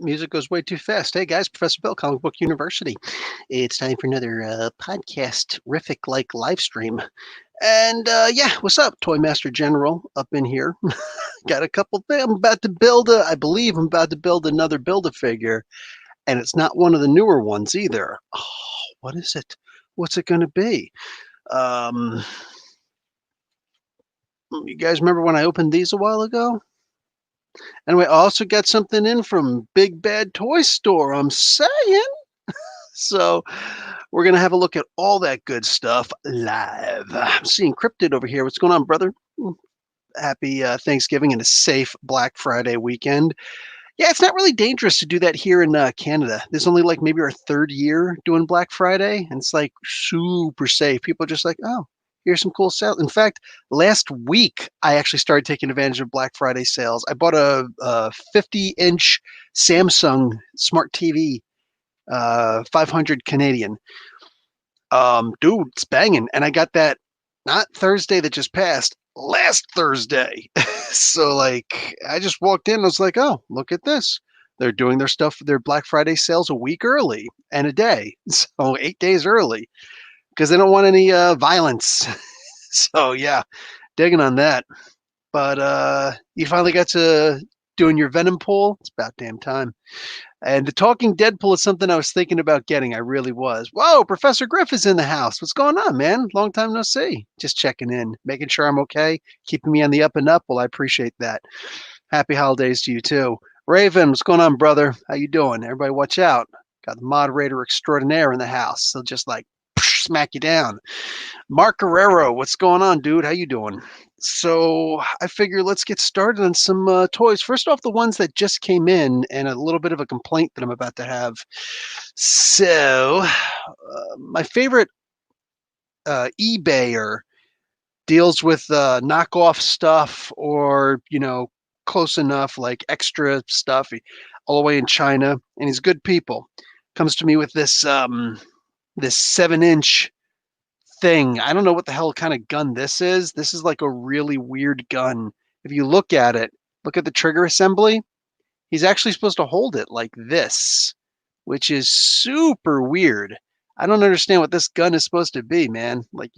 music goes way too fast. Hey guys, Professor Bill, Comic Book University. It's time for another podcast-rific like live stream. And yeah, what's up, Toy Master General up in here? Got a couple things. I believe I'm about to build another Build-A-Figure, and it's not one of the newer ones either. Oh, what is it? What's it going to be? You guys remember when I opened these a while ago? Anyway, I also got something in from Big Bad Toy Store. I'm saying. So we're going to have a look at all that good stuff live. I'm seeing Cryptid over here. What's going on, brother? Happy Thanksgiving and a safe Black Friday weekend. Yeah, it's not really dangerous to do that here in Canada. This is only like maybe our third year doing Black Friday, and it's like super safe. People are just like, oh, here's some cool sales. In fact, last week I actually started taking advantage of Black Friday sales. I bought a 50-inch Samsung smart TV, 500 Canadian. Dude, it's banging, and I got that not Thursday that just passed, last Thursday. So like I just walked in and I was like, oh, look at this. They're doing their stuff, their Black Friday sales a week early and a day. So 8 days early because they don't want any violence. So yeah, digging on that. But you finally got to doing your Venom pool. It's about damn time. And the talking Deadpool is something I was thinking about getting. I really was. Whoa, Professor Griff is in the house. What's going on, man? Long time no see. Just checking in, making sure I'm okay, keeping me on the up and up. Well, I appreciate that. Happy holidays to you too. Raven, what's going on, brother? How you doing? Everybody watch out. Got the moderator extraordinaire in the house. So just like smack you down. Mark Guerrero, what's going on, dude? How you doing? So I figure let's get started on some toys. First off, the ones that just came in, and a little bit of a complaint that I'm about to have. So my favorite eBayer deals with knockoff stuff, or close enough, like extra stuff, all the way in China, and he's good people. Comes to me with this 7-inch thing. I don't know what the hell kind of gun this is. This is like a really weird gun. If you look at it, look at the trigger assembly. He's actually supposed to hold it like this, which is super weird. I don't understand what this gun is supposed to be, man. Like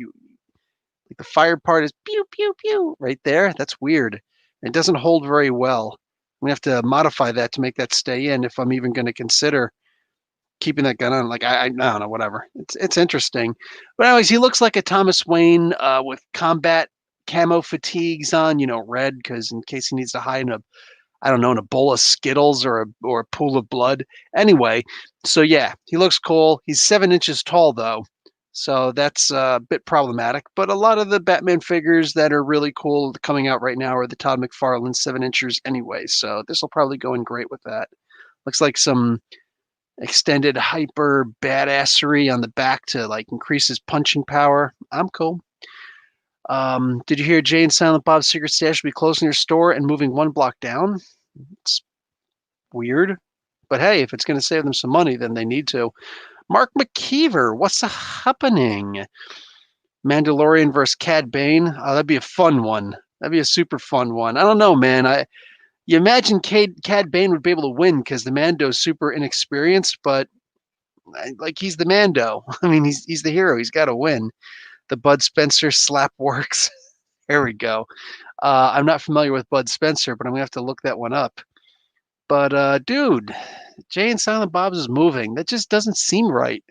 the fire part is pew pew pew right there. That's weird. It doesn't hold very well. I'm gonna have to modify that to make that stay in if I'm even going to consider keeping that gun on. Like I don't know, whatever. It's interesting. But anyways, he looks like a Thomas Wayne with combat camo fatigues on, red, because in case he needs to hide in I don't know, in a bowl of Skittles or a pool of blood. Anyway, so yeah, he looks cool. He's 7 inches tall though, so that's a bit problematic. But a lot of the Batman figures that are really cool coming out right now are the Todd McFarlane 7-inchers anyway. So this will probably go in great with that. Looks like some extended hyper badassery on the back to like increase his punching power. I'm cool. Did you hear Jay and Silent Bob's Secret Stash will be closing their store and moving 1 block down? It's weird, but hey, if it's going to save them some money, then they need to. Mark McKeever, what's happening? Mandalorian versus Cad Bane. Oh, that'd be a fun one. That'd be a super fun one. I don't know, man. You imagine Cad Bane would be able to win because the Mando's super inexperienced, but like he's the Mando. I mean, he's the hero. He's got to win. The Bud Spencer slap works. There we go. I'm not familiar with Bud Spencer, but I'm gonna have to look that one up. But dude, Jay and Silent Bob's is moving. That just doesn't seem right.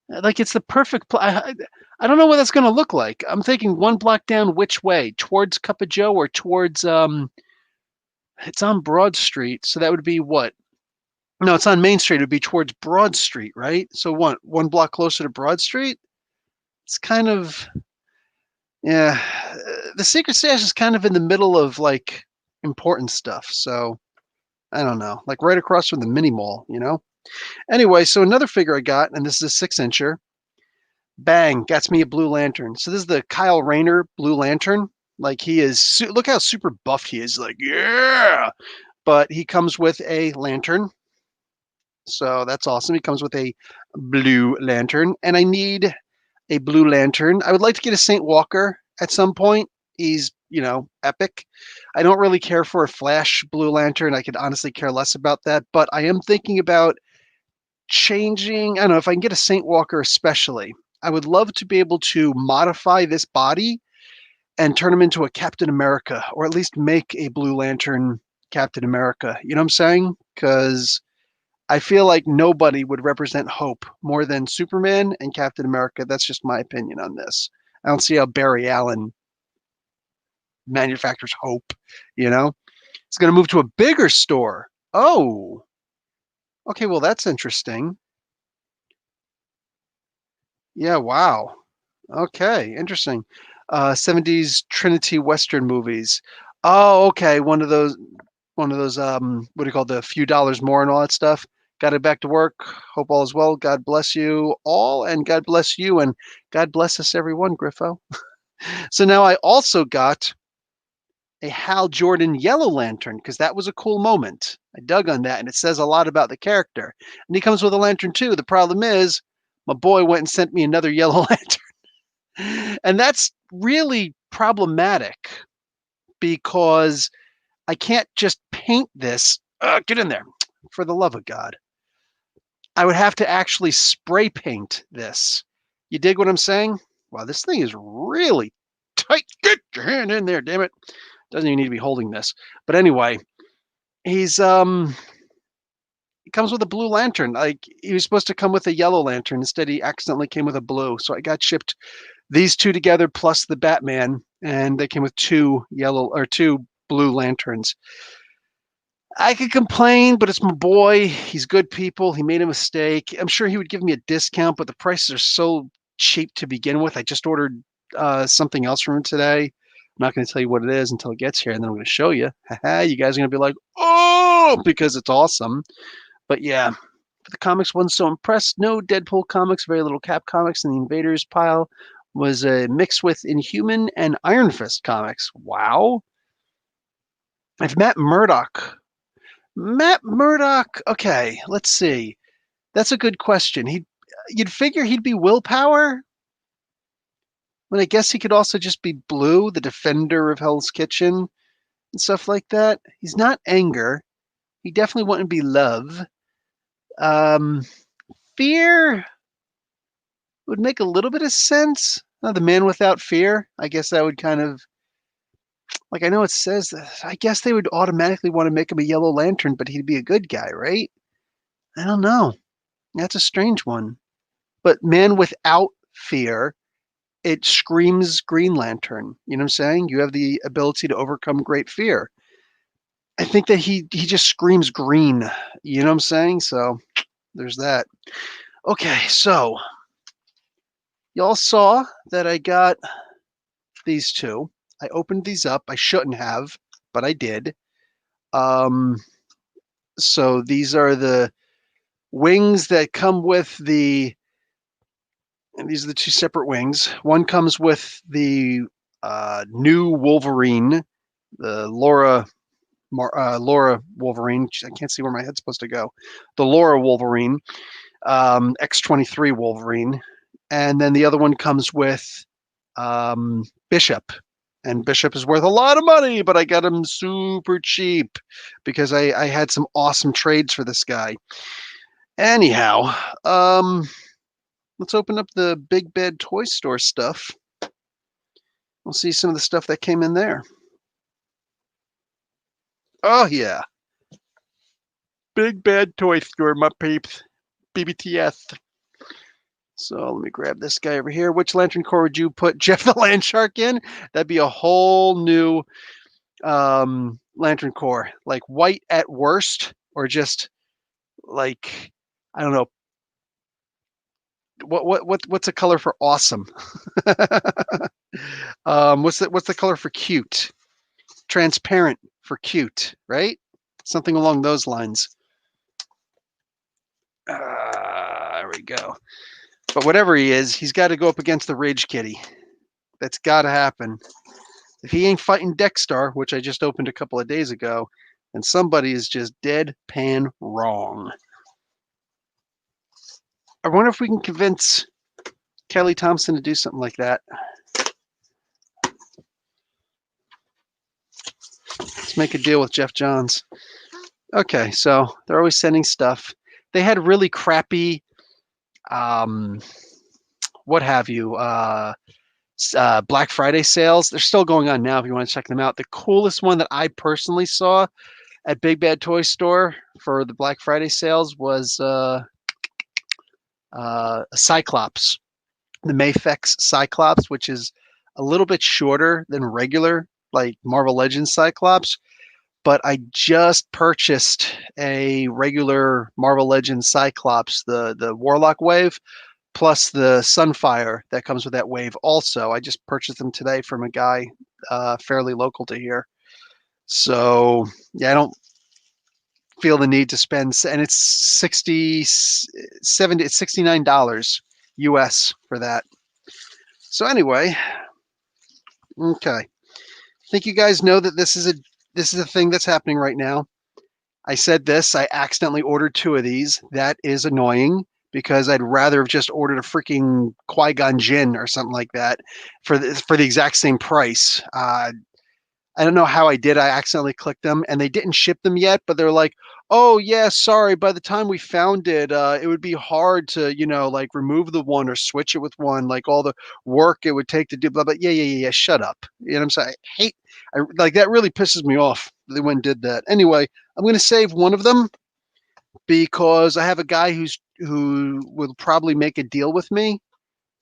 Like it's the perfect. I don't know what that's gonna look like. I'm thinking 1 block down, which way? Towards Cup of Joe or towards It's on Broad Street, so that would be what? No, it's on Main Street. It would be towards Broad Street, right? So 1 block closer to Broad Street. It's kind of, yeah. The Secret Stash is kind of in the middle of like important stuff. So I don't know, like right across from the mini mall, Anyway, so another figure I got, and this is a 6-incher. Bang, got me a Blue Lantern. So this is the Kyle Rayner Blue Lantern. Like he is, look how super buffed he is. Like, yeah. But he comes with a lantern. So that's awesome. He comes with a Blue Lantern, and I need a Blue Lantern. I would like to get a Saint Walker at some point. He's epic. I don't really care for a Flash Blue Lantern. I could honestly care less about that, but I am thinking about changing. I don't know if I can get a Saint Walker, especially. I would love to be able to modify this body and turn him into a Captain America, or at least make a Blue Lantern Captain America. You know what I'm saying? Because I feel like nobody would represent hope more than Superman and Captain America. That's just my opinion on this. I don't see how Barry Allen manufactures hope, you know? It's going to move to a bigger store. Oh, okay, well, that's interesting. Yeah, wow. Okay, interesting. 70s Trinity Western movies. Oh, okay, one of those what do you call the few dollars more and all that stuff. Got it back to work. Hope all is well. God bless you all, and God bless you, and God bless us everyone, Griffo. So now I also got a Hal Jordan Yellow Lantern because that was a cool moment. I dug on that, and it says a lot about the character. And he comes with a lantern too. The problem is, my boy went and sent me another Yellow Lantern, and that's really problematic because I can't just paint this. Get in there, for the love of God. I would have to actually spray paint this. You dig what I'm saying? Wow, this thing is really tight. Get your hand in there, damn it. Doesn't even need to be holding this. But anyway, he comes with a blue lantern. Like he was supposed to come with a yellow lantern. Instead, he accidentally came with a blue. So I got shipped these two together plus the Batman, and they came with two blue lanterns. I could complain, but it's my boy. He's good people. He made a mistake. I'm sure he would give me a discount, but the prices are so cheap to begin with. I just ordered something else from him today. I'm not going to tell you what it is until it gets here, and then I'm going to show you. You guys are going to be like, oh, because it's awesome. But yeah, the comics wasn't so impressed. No Deadpool comics, very little Cap comics, and the Invaders pile was a mix with Inhuman and Iron Fist comics. Wow. If Matt Murdock. Okay, let's see. That's a good question. You'd figure he'd be Willpower, but I guess he could also just be Blue, the defender of Hell's Kitchen and stuff like that. He's not Anger. He definitely wouldn't be Love. Um, Fear would make a little bit of sense. The Man Without Fear. I guess that would kind of like I know it says that. I guess they would automatically want to make him a Yellow Lantern, but he'd be a good guy, right? I don't know. That's a strange one. But Man Without Fear, it screams Green Lantern. You know what I'm saying? You have the ability to overcome great fear. I think that he just screams green. You know what I'm saying? So there's that. Okay, so y'all saw that I got these two. I opened these up. I shouldn't have, but I did. Um, so these are the wings that come with and these are the two separate wings. One comes with the new Wolverine, the Laura Wolverine. I can't see where my head's supposed to go. The Laura Wolverine, X-23 Wolverine, and then the other one comes with Bishop. And Bishop is worth a lot of money, but I got him super cheap because I had some awesome trades for this guy. Anyhow, let's open up the Big Bad Toy Store stuff. We'll see some of the stuff that came in there. Oh, yeah. Big Bad Toy Store, my peeps. BBTS. So let me grab this guy over here. Which Lantern Corps would you put Jeff the Landshark in? That'd be a whole new Lantern Corps. Like white at worst, or just like, I don't know. What's a color for awesome? What's the color for cute? Transparent for cute, right? Something along those lines. There we go. But whatever he is, he's got to go up against the Rage Kitty. That's got to happen. If he ain't fighting Dexstar, which I just opened a couple of days ago, then somebody is just deadpan wrong. I wonder if we can convince Kelly Thompson to do something like that. make a deal with Jeff Johns. Okay, so they're always sending stuff. They had really crappy, what have you, Black Friday sales. They're still going on now if you want to check them out. The coolest one that I personally saw at Big Bad Toy Store for the Black Friday sales was a Cyclops, the Mafex Cyclops, which is a little bit shorter than regular, like Marvel Legends Cyclops. But I just purchased a regular Marvel Legends Cyclops, the Warlock wave, plus the Sunfire that comes with that wave also. I just purchased them today from a guy fairly local to here. So, yeah, I don't feel the need to spend, and it's $69 US for that. So anyway, okay. I think you guys know that this is a thing that's happening right now. I said this, I accidentally ordered 2 of these. That is annoying because I'd rather have just ordered a freaking Qui-Gon Jinn or something like that for the exact same price. I don't know how I did. I accidentally clicked them and they didn't ship them yet, but they're like, oh yeah, sorry. By the time we found it, it would be hard to, like remove the one or switch it with one, like all the work it would take to do blah, blah. Yeah. Shut up. You know what I'm saying? Like that really pisses me off. They went and did that. Anyway, I'm going to save one of them because I have a guy who will probably make a deal with me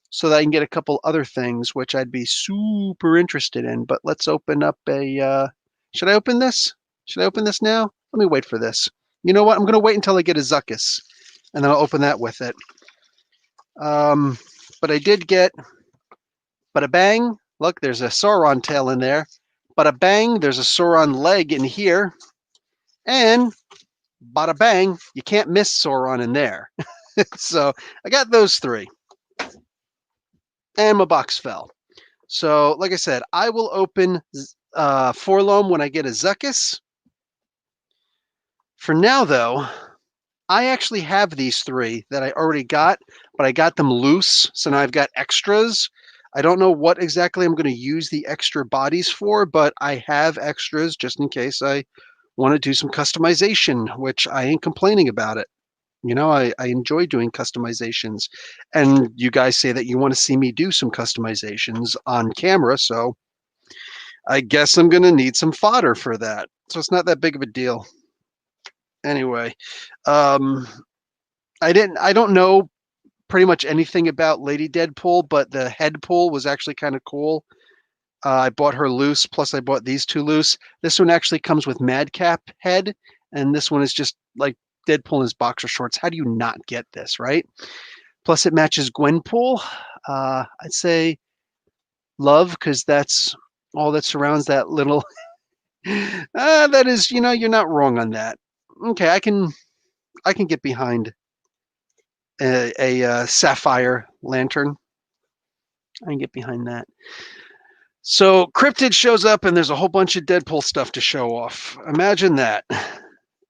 so that I can get a couple other things, which I'd be super interested in. But let's open up should I open this? Should I open this now? Let me wait for this. You know what? I'm going to wait until I get a Zuckuss, and then I'll open that with it. But I did get, bada bang, look, there's a Sauron tail in there. Bada bang, there's a Sauron leg in here. And bada bang, you can't miss Sauron in there. So I got those 3. And my box fell. So, like I said, I will open Forlom when I get a Zuckuss. For now, though, I actually have these 3 that I already got, but I got them loose, so now I've got extras. I don't know what exactly I'm going to use the extra bodies for, but I have extras just in case I want to do some customization, which I ain't complaining about it. I enjoy doing customizations, and you guys say that you want to see me do some customizations on camera, so I guess I'm going to need some fodder for that. So it's not that big of a deal. Anyway, I don't know pretty much anything about Lady Deadpool, but the Headpool was actually kind of cool. I bought her loose, plus I bought these 2 loose. This one actually comes with Madcap head, and this one is just like Deadpool in his boxer shorts. How do you not get this, right? Plus it matches Gwenpool. I'd say love, because that's all that surrounds that little that is, you're not wrong on that. Okay, I can get behind a sapphire lantern. I can get behind that. So Cryptid shows up and there's a whole bunch of Deadpool stuff to show off. Imagine that.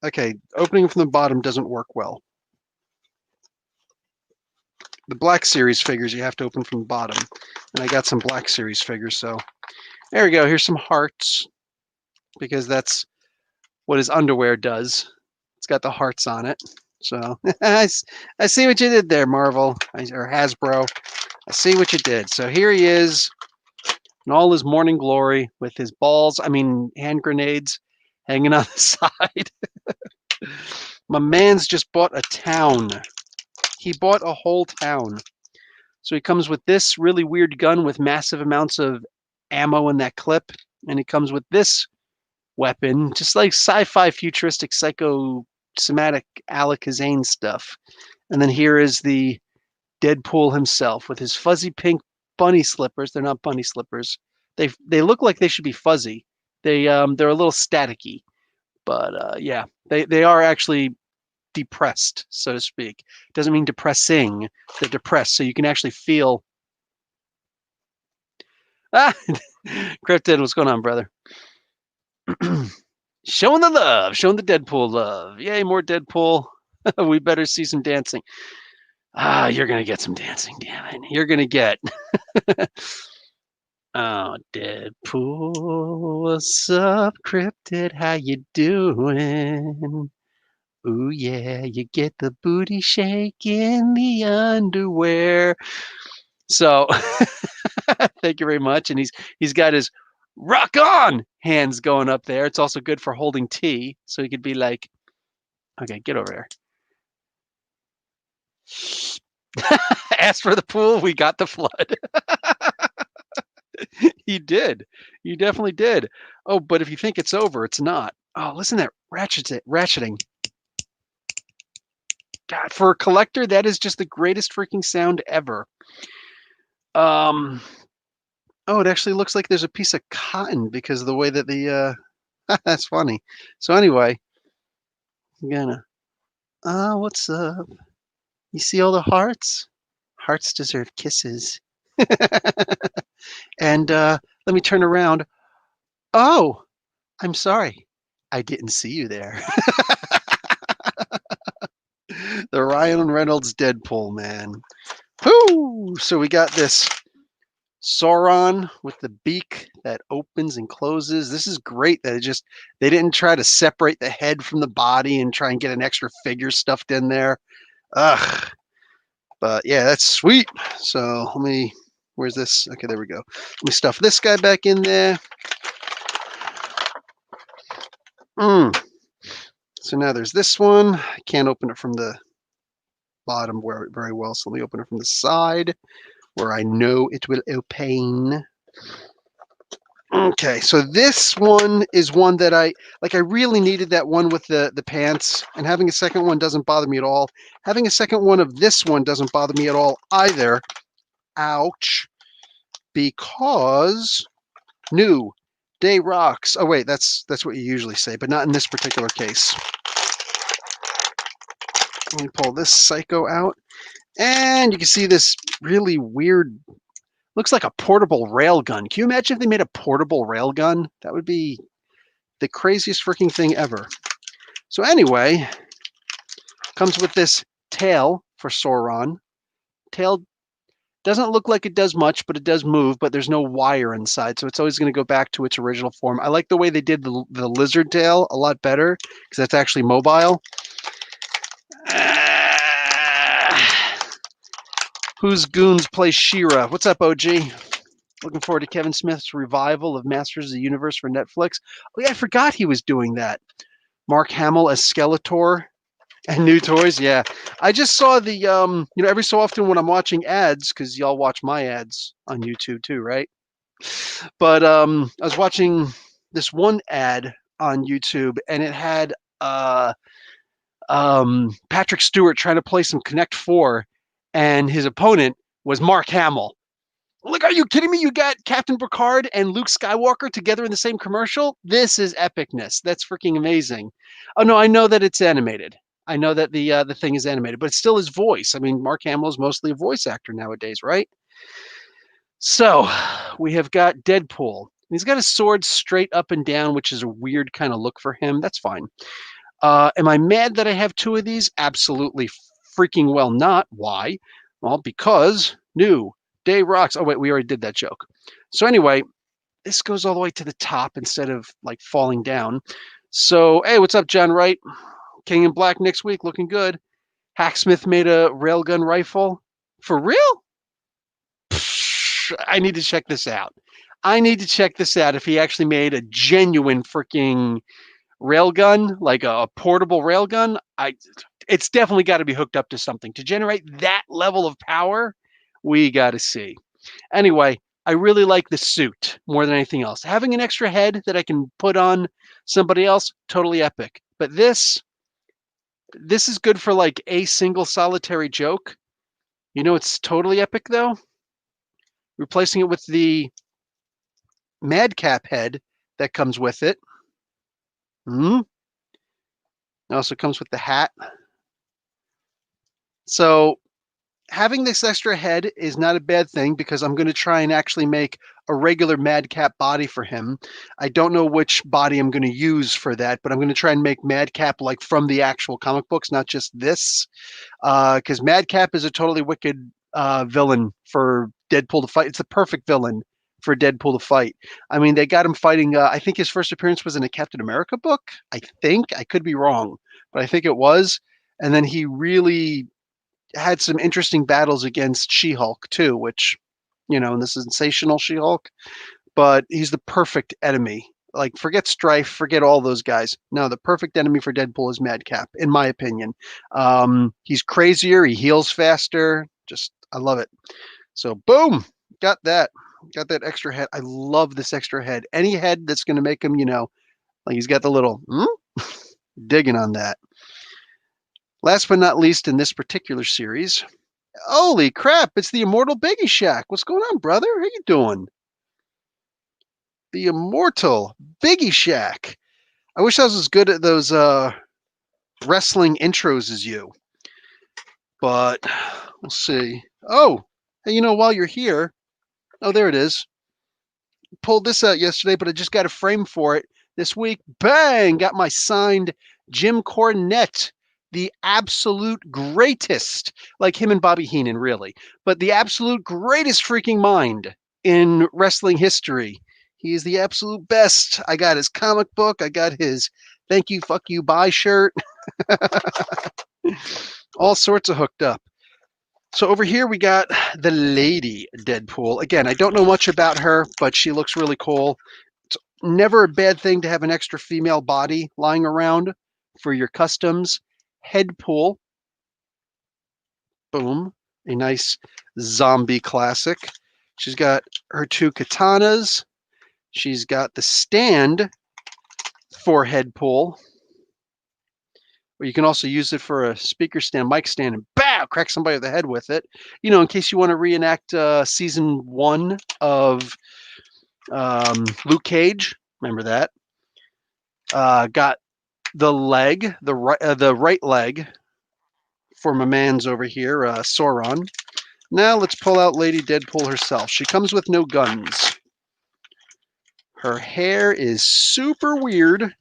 Okay, opening from the bottom doesn't work well. The Black Series figures you have to open from the bottom. And I got some Black Series figures, so there we go. Here's some hearts, because that's what his underwear does. It's got the hearts on it. So I see what you did there, Marvel, or Hasbro. I see what you did. So here he is in all his morning glory with his hand grenades hanging on the side. My man's just bought a town. He bought a whole town. So he comes with this really weird gun with massive amounts of ammo in that clip. And he comes with this weapon, just like sci-fi futuristic psychosomatic Alakazam stuff. And then here is the Deadpool himself with his fuzzy pink bunny slippers. They're not bunny slippers. They look like they should be fuzzy. They're a little staticky, but yeah, they are actually depressed, so to speak. Doesn't mean depressing. They're depressed, so you can actually feel. Cryptid, what's going on, brother? Showing the love, showing the Deadpool love. Yay, more Deadpool. We better see some dancing. You're gonna get some dancing, damn it. You're gonna get. Oh, Deadpool, what's up, Cryptid? How you doing? Ooh, yeah, you get the booty shake in the underwear. So, thank you very much. And he's got his rock on hands going up there. It's also good for holding tea, so he could be like, okay, get over there. Ask for the pool, we got the flood. He did. You definitely did. Oh, but if you think it's over, it's not. Oh, listen to that ratcheting. God, for a collector, that is just the greatest freaking sound ever. Oh, it actually looks like there's a piece of cotton because of the way that the that's funny. So anyway, I'm gonna what's up? You see all the hearts? Hearts deserve kisses. And let me turn around. Oh, I'm sorry. I didn't see you there. The Ryan Reynolds Deadpool, man. Whoo! So we got this Sauron with the beak that opens and closes. This is great that they didn't try to separate the head from the body and try and get an extra figure stuffed in there. Ugh. But yeah, that's sweet. So where's this? Okay, there we go. Let me stuff this guy back in there. So now there's this one. I can't open it from the bottom very well, so let me open it from the side where I know it will open. Okay, so this one is one that I really needed that one with the pants, and having a second one doesn't bother me at all. Having a second one of this one doesn't bother me at all either. Ouch. Because new day rocks. Oh wait, that's what you usually say, but not in this particular case. Let me pull this psycho out, and you can see this really weird, looks like a portable railgun. Can you imagine if they made a portable railgun? That would be the craziest freaking thing ever. So anyway, comes with this tail for Sauron. Tail doesn't look like it does much, but it does move, but there's no wire inside, so it's always going to go back to its original form. I like the way they did the lizard tail a lot better, because that's actually mobile. Whose goons play She-Ra? What's up, OG? Looking forward to Kevin Smith's revival of Masters of the Universe for Netflix. Oh yeah, I forgot he was doing that. Mark Hamill as Skeletor and new toys. Yeah, I just saw the every so often when I'm watching ads, because y'all watch my ads on YouTube too, right? But I was watching this one ad on YouTube, and it had Patrick Stewart trying to play some Connect Four, and his opponent was Mark Hamill. Like, are you kidding me? You got Captain Picard and Luke Skywalker together in the same commercial? This is epicness. That's freaking amazing. Oh no, I know that it's animated. I know that the thing is animated, but it's still his voice. I mean, Mark Hamill is mostly a voice actor nowadays, right? So we have got Deadpool. He's got his sword straight up and down, which is a weird kind of look for him. That's fine. Am I mad that I have two of these? Absolutely freaking well not. Why? Well, because new day rocks. Oh, wait, we already did that joke. So anyway, this goes all the way to the top instead of like falling down. So, hey, what's up, John Wright? King in Black next week, looking good. Hacksmith made a railgun rifle. For real? Psh, I need to check this out. I need to check this out if he actually made a genuine freaking railgun, like a portable railgun. It's definitely got to be hooked up to something. To generate that level of power, we got to see. Anyway, I really like the suit more than anything else. Having an extra head that I can put on somebody else, totally epic. But this is good for like a single solitary joke. You know, it's totally epic though. Replacing it with the Madcap head that comes with it. It also comes with the hat. So having this extra head is not a bad thing because I'm going to try and actually make a regular Madcap body for him. I don't know which body I'm going to use for that, but I'm going to try and make Madcap like from the actual comic books, not just this, because Madcap is a totally wicked villain for Deadpool to fight. It's the perfect villain for Deadpool to fight. I mean, they got him fighting. I think his first appearance was in a Captain America book. I think I could be wrong, but I think it was. And then he really had some interesting battles against She-Hulk too, which, the sensational She-Hulk. But he's the perfect enemy. Like, forget Strife, forget all those guys. No, the perfect enemy for Deadpool is Madcap, in my opinion. He's crazier. He heals faster. Just, I love it. So, boom, got that. Got that extra head. I love this extra head. Any head that's going to make him, like he's got the little digging on that. Last but not least in this particular series, holy crap, it's the Immortal Biggie Shack. What's going on, brother? How you doing? The Immortal Biggie Shack. I wish I was as good at those wrestling intros as you. But we'll see. Oh, hey, while you're here, oh, there it is. Pulled this out yesterday, but I just got a frame for it this week. Bang! Got my signed Jim Cornette, the absolute greatest, like him and Bobby Heenan, really, but the absolute greatest freaking mind in wrestling history. He is the absolute best. I got his comic book. I got his thank you, fuck you, bye shirt. All sorts of hooked up. So over here we got the Lady Deadpool. Again, I don't know much about her, but she looks really cool. It's never a bad thing to have an extra female body lying around for your customs. Headpool. Boom. A nice zombie classic. She's got her two katanas. She's got the stand for Headpool. Or you can also use it for a speaker stand, mic stand, and bow, crack somebody over the head with it. In case you want to reenact season 1 of Luke Cage. Remember that? Got the leg, the right leg for my man's over here, Sauron. Now let's pull out Lady Deadpool herself. She comes with no guns. Her hair is super weird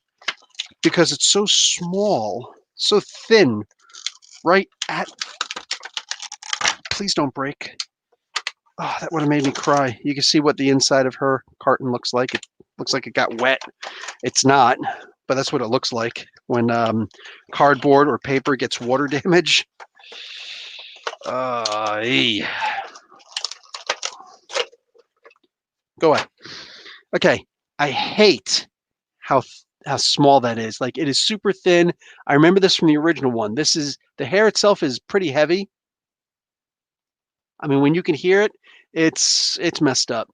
because it's so small, so thin, right at... Please don't break. Oh, that would have made me cry. You can see what the inside of her carton looks like. It looks like it got wet. It's not, but that's what it looks like when cardboard or paper gets water damage. Hey. Go away. Okay, I hate how small that is. Like, it is super thin. I remember this from the original one. The hair itself is pretty heavy. I mean, when you can hear it, it's messed up.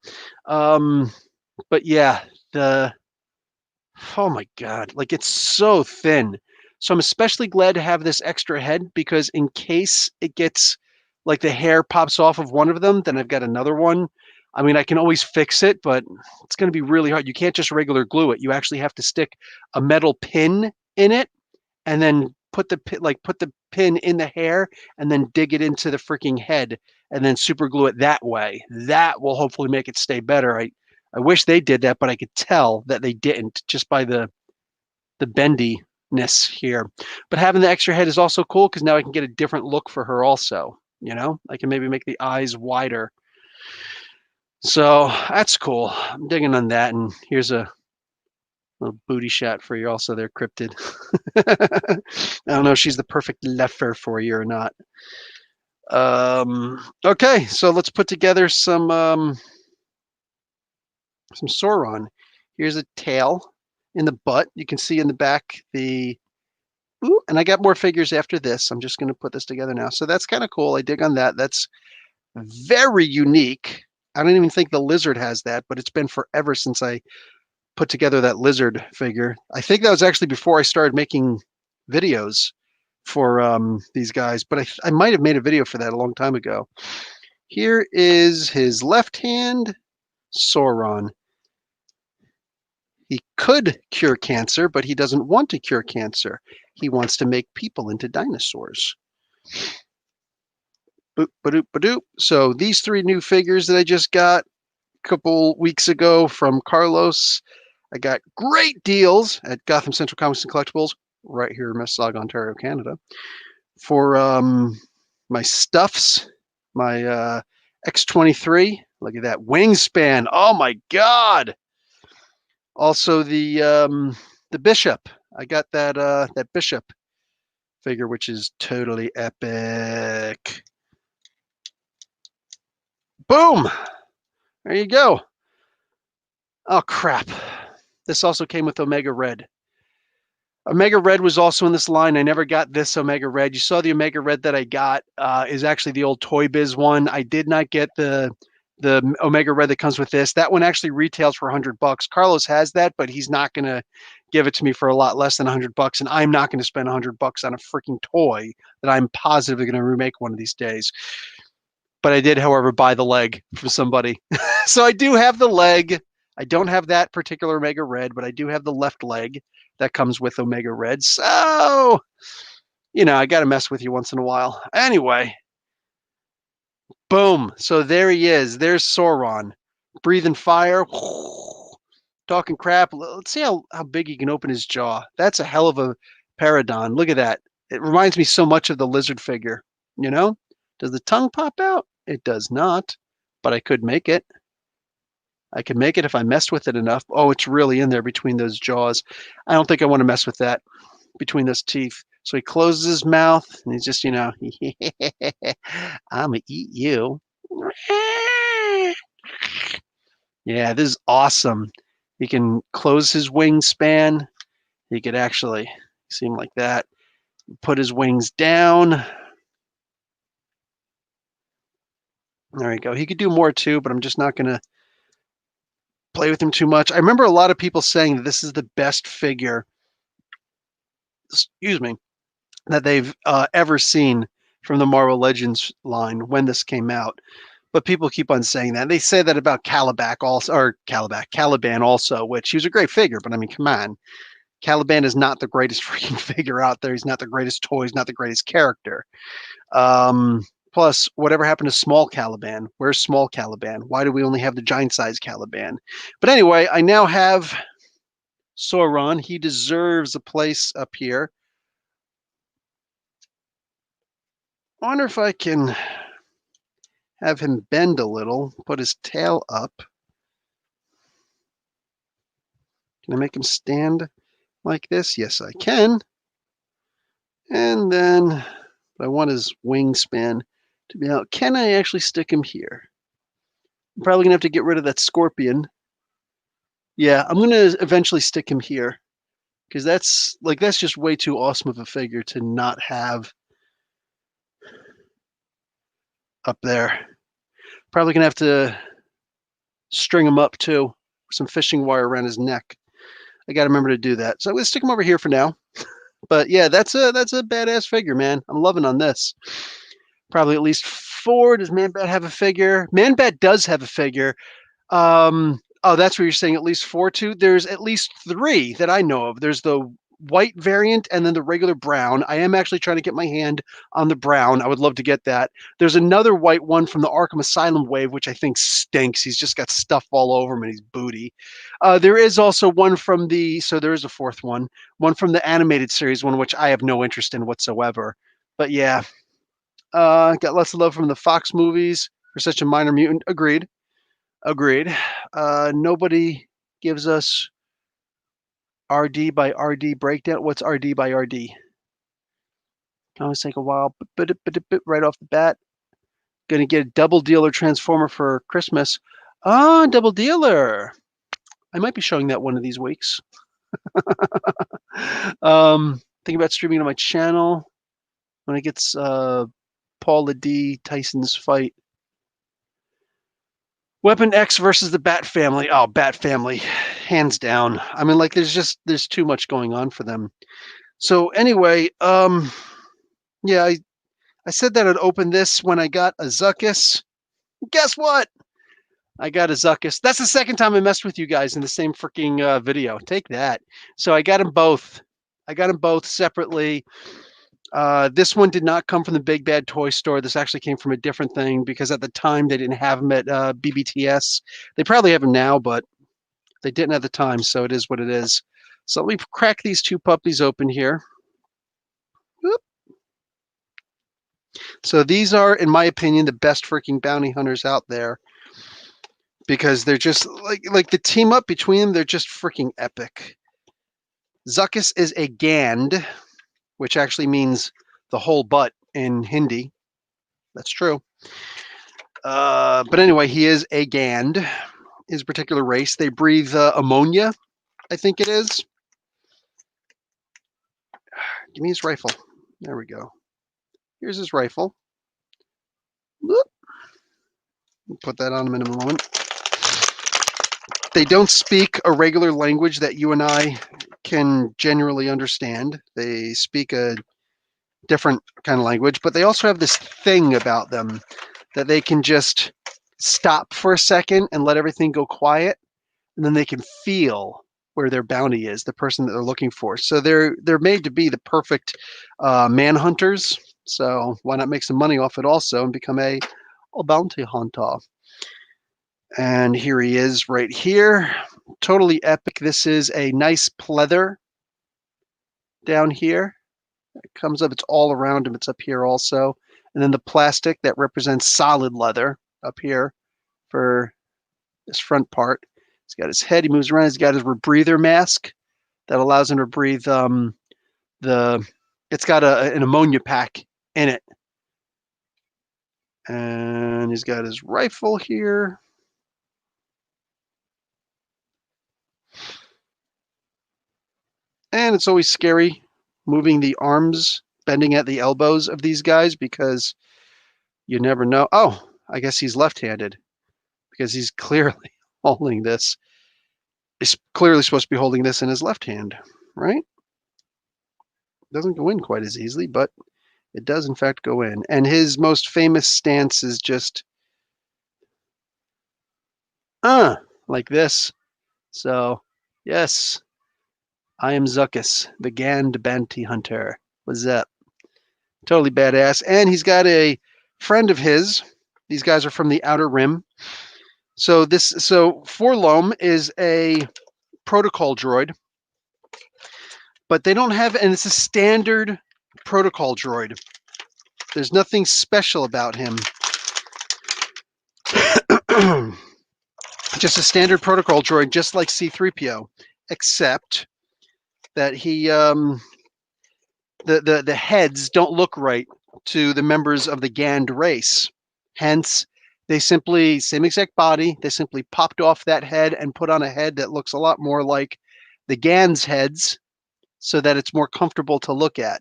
But yeah, oh my God, like, it's so thin. So I'm especially glad to have this extra head, because in case it gets, like, the hair pops off of one of them, then I've got another one. I mean, I can always fix it, but it's going to be really hard. You can't just regular glue it. You actually have to stick a metal pin in it, and then put the pin in the hair, and then dig it into the freaking head, and then super glue it that way. That will hopefully make it stay better. I wish they did that, but I could tell that they didn't, just by the bendiness here. But having the extra head is also cool, because now I can get a different look for her also. I can maybe make the eyes wider. So that's cool. I'm digging on that. And here's a little booty shot for you also there, Cryptid. I don't know if she's the perfect lefer for you or not. Okay, so let's put together some Sauron. Here's a tail in the butt. You can see in the back and I got more figures after this. I'm just going to put this together now. So that's kind of cool. I dig on that. That's very unique. I don't even think the lizard has that, but it's been forever since I put together that lizard figure. I think that was actually before I started making videos for these guys, but I might have made a video for that a long time ago. Here is his left hand, Sauron. He could cure cancer, but he doesn't want to cure cancer. He wants to make people into dinosaurs. Boop, ba-doop, ba-doop. So these 3 new figures that I just got a couple weeks ago from Carlos, I got great deals at Gotham Central Comics and Collectibles, right here in Mississauga, Ontario, Canada, for my stuffs, my X-23 Look at that wingspan. Oh my God. Also the bishop. I got that bishop figure, which is totally epic. Boom. There you go. Oh crap. This also came with Omega Red. Omega Red was also in this line. I never got this Omega Red. You saw the Omega Red that I got is actually the old Toy Biz one. I did not get the Omega Red that comes with this. That one actually retails for $100. Carlos has that, but he's not going to give it to me for a lot less than $100, and I'm not going to spend $100 on a freaking toy that I'm positively going to remake one of these days. But I did, however, buy the leg from somebody. So I do have the leg. I don't have that particular Omega Red, but I do have the left leg that comes with Omega Red. So, I got to mess with you once in a while. Anyway, boom. So there he is. There's Sauron, breathing fire, talking crap. Let's see how big he can open his jaw. That's a hell of a Paradon. Look at that. It reminds me so much of the lizard figure. Does the tongue pop out? It does not, but I could make it. I could make it if I messed with it enough. Oh, it's really in there between those jaws. I don't think I want to mess with that between those teeth. So he closes his mouth and he's just, I'm going to eat you. Yeah, this is awesome. He can close his wingspan. He could actually see him like that. Put his wings down. There we go. He could do more too, but I'm just not going to play with him too much. I remember a lot of people saying that this is the best figure, that they've ever seen from the Marvel Legends line when this came out. But people keep on saying that. They say that about Caliban also, which he was a great figure, but I mean, come on. Caliban is not the greatest freaking figure out there. He's not the greatest toy. He's not the greatest character. Plus, whatever happened to Small Caliban? Where's Small Caliban? Why do we only have the giant size Caliban? But anyway, I now have Sauron. He deserves a place up here. I wonder if I can have him bend a little, put his tail up. Can I make him stand like this? Yes, I can. And then I want his wingspan to be out. Can I actually stick him here? I'm probably gonna have to get rid of that scorpion. Yeah, I'm gonna eventually stick him here because that's just way too awesome of a figure to not have up there. Probably gonna have to string him up too, with some fishing wire around his neck. I gotta remember to do that. So I'm gonna stick him over here for now. But yeah, that's a badass figure, man. I'm loving on this. Probably at least 4. Does Man-Bat have a figure? Man-Bat does have a figure. Oh, that's what you're saying, at least 4 too? There's at least 3 that I know of. There's the white variant and then the regular brown. I am actually trying to get my hand on the brown. I would love to get that. There's another white one from the Arkham Asylum wave, which I think stinks. He's just got stuff all over him and he's booty. There is also one from so there is a 4th one from the animated series, one which I have no interest in whatsoever. But yeah, got lots of love from the Fox movies for such a minor mutant. Agreed. Nobody gives us RD by RD breakdown. What's RD by RD? Can always take a while, but right off the bat. Gonna get a double dealer transformer for Christmas. Ah, double dealer. I might be showing that one of these weeks. Thinking about streaming on my channel when it gets Paula D. Tyson's fight. Weapon X versus the Bat Family. Oh, Bat Family, hands down. I mean, like, there's too much going on for them. So anyway, yeah, I said that I'd open this when I got a Zuckuss. Guess what? I got a Zuckuss. That's the second time I messed with you guys in the same freaking video. Take that. So I got them both. I got them both separately. This one did not come from the Big Bad Toy Store. This actually came from a different thing because at the time they didn't have them at BBTS. They probably have them now, but they didn't at the time, so it is what it is. So let me crack these 2 puppies open here. Whoop. So these are, in my opinion, the best freaking bounty hunters out there. because they're just like the team up between them. They're just freaking epic. Zuckuss is a Gand, which actually means the whole butt in Hindi. That's true. But anyway, he is a Gand. His particular race, they breathe ammonia, I think it is. Give me his rifle. There we go. Here's his rifle. Whoop. Put that on him in a moment. They don't speak a regular language that you and I can generally understand. They speak a different kind of language, but they also have this thing about them that they can just stop for a second and let everything go quiet, and then they can feel where their bounty is, the person that they're looking for. So they're made to be the perfect manhunters. So why not make some money off it also and become a bounty hunter? And here he is right here. Totally epic. This is a nice pleather down here. It comes up, it's all around him. It's up here also. And then the plastic that represents solid leather up here for this front part. He's got his head, he moves around. He's got his rebreather mask that allows him to breathe it's got an ammonia pack in it. And he's got his rifle here. And it's always scary moving the arms, bending at the elbows of these guys because you never know. Oh, I guess he's left-handed because he's clearly holding this. He's clearly supposed to be holding this in his left hand, right? Doesn't go in quite as easily, but it does in fact go in. And his most famous stance is just like this. So, yes, I am Zuckuss, the Gand bounty hunter. What's up? Totally badass. And he's got a friend of his. These guys are from the Outer Rim. So Forlom is a protocol droid, but they don't have, and it's a standard protocol droid. There's nothing special about him. Just a standard protocol droid, just like C-3PO, except that he the heads don't look right to the members of the Gand race. Hence, they simply, same exact body, they simply popped off that head and put on a head that looks a lot more like the Gand's heads so that it's more comfortable to look at,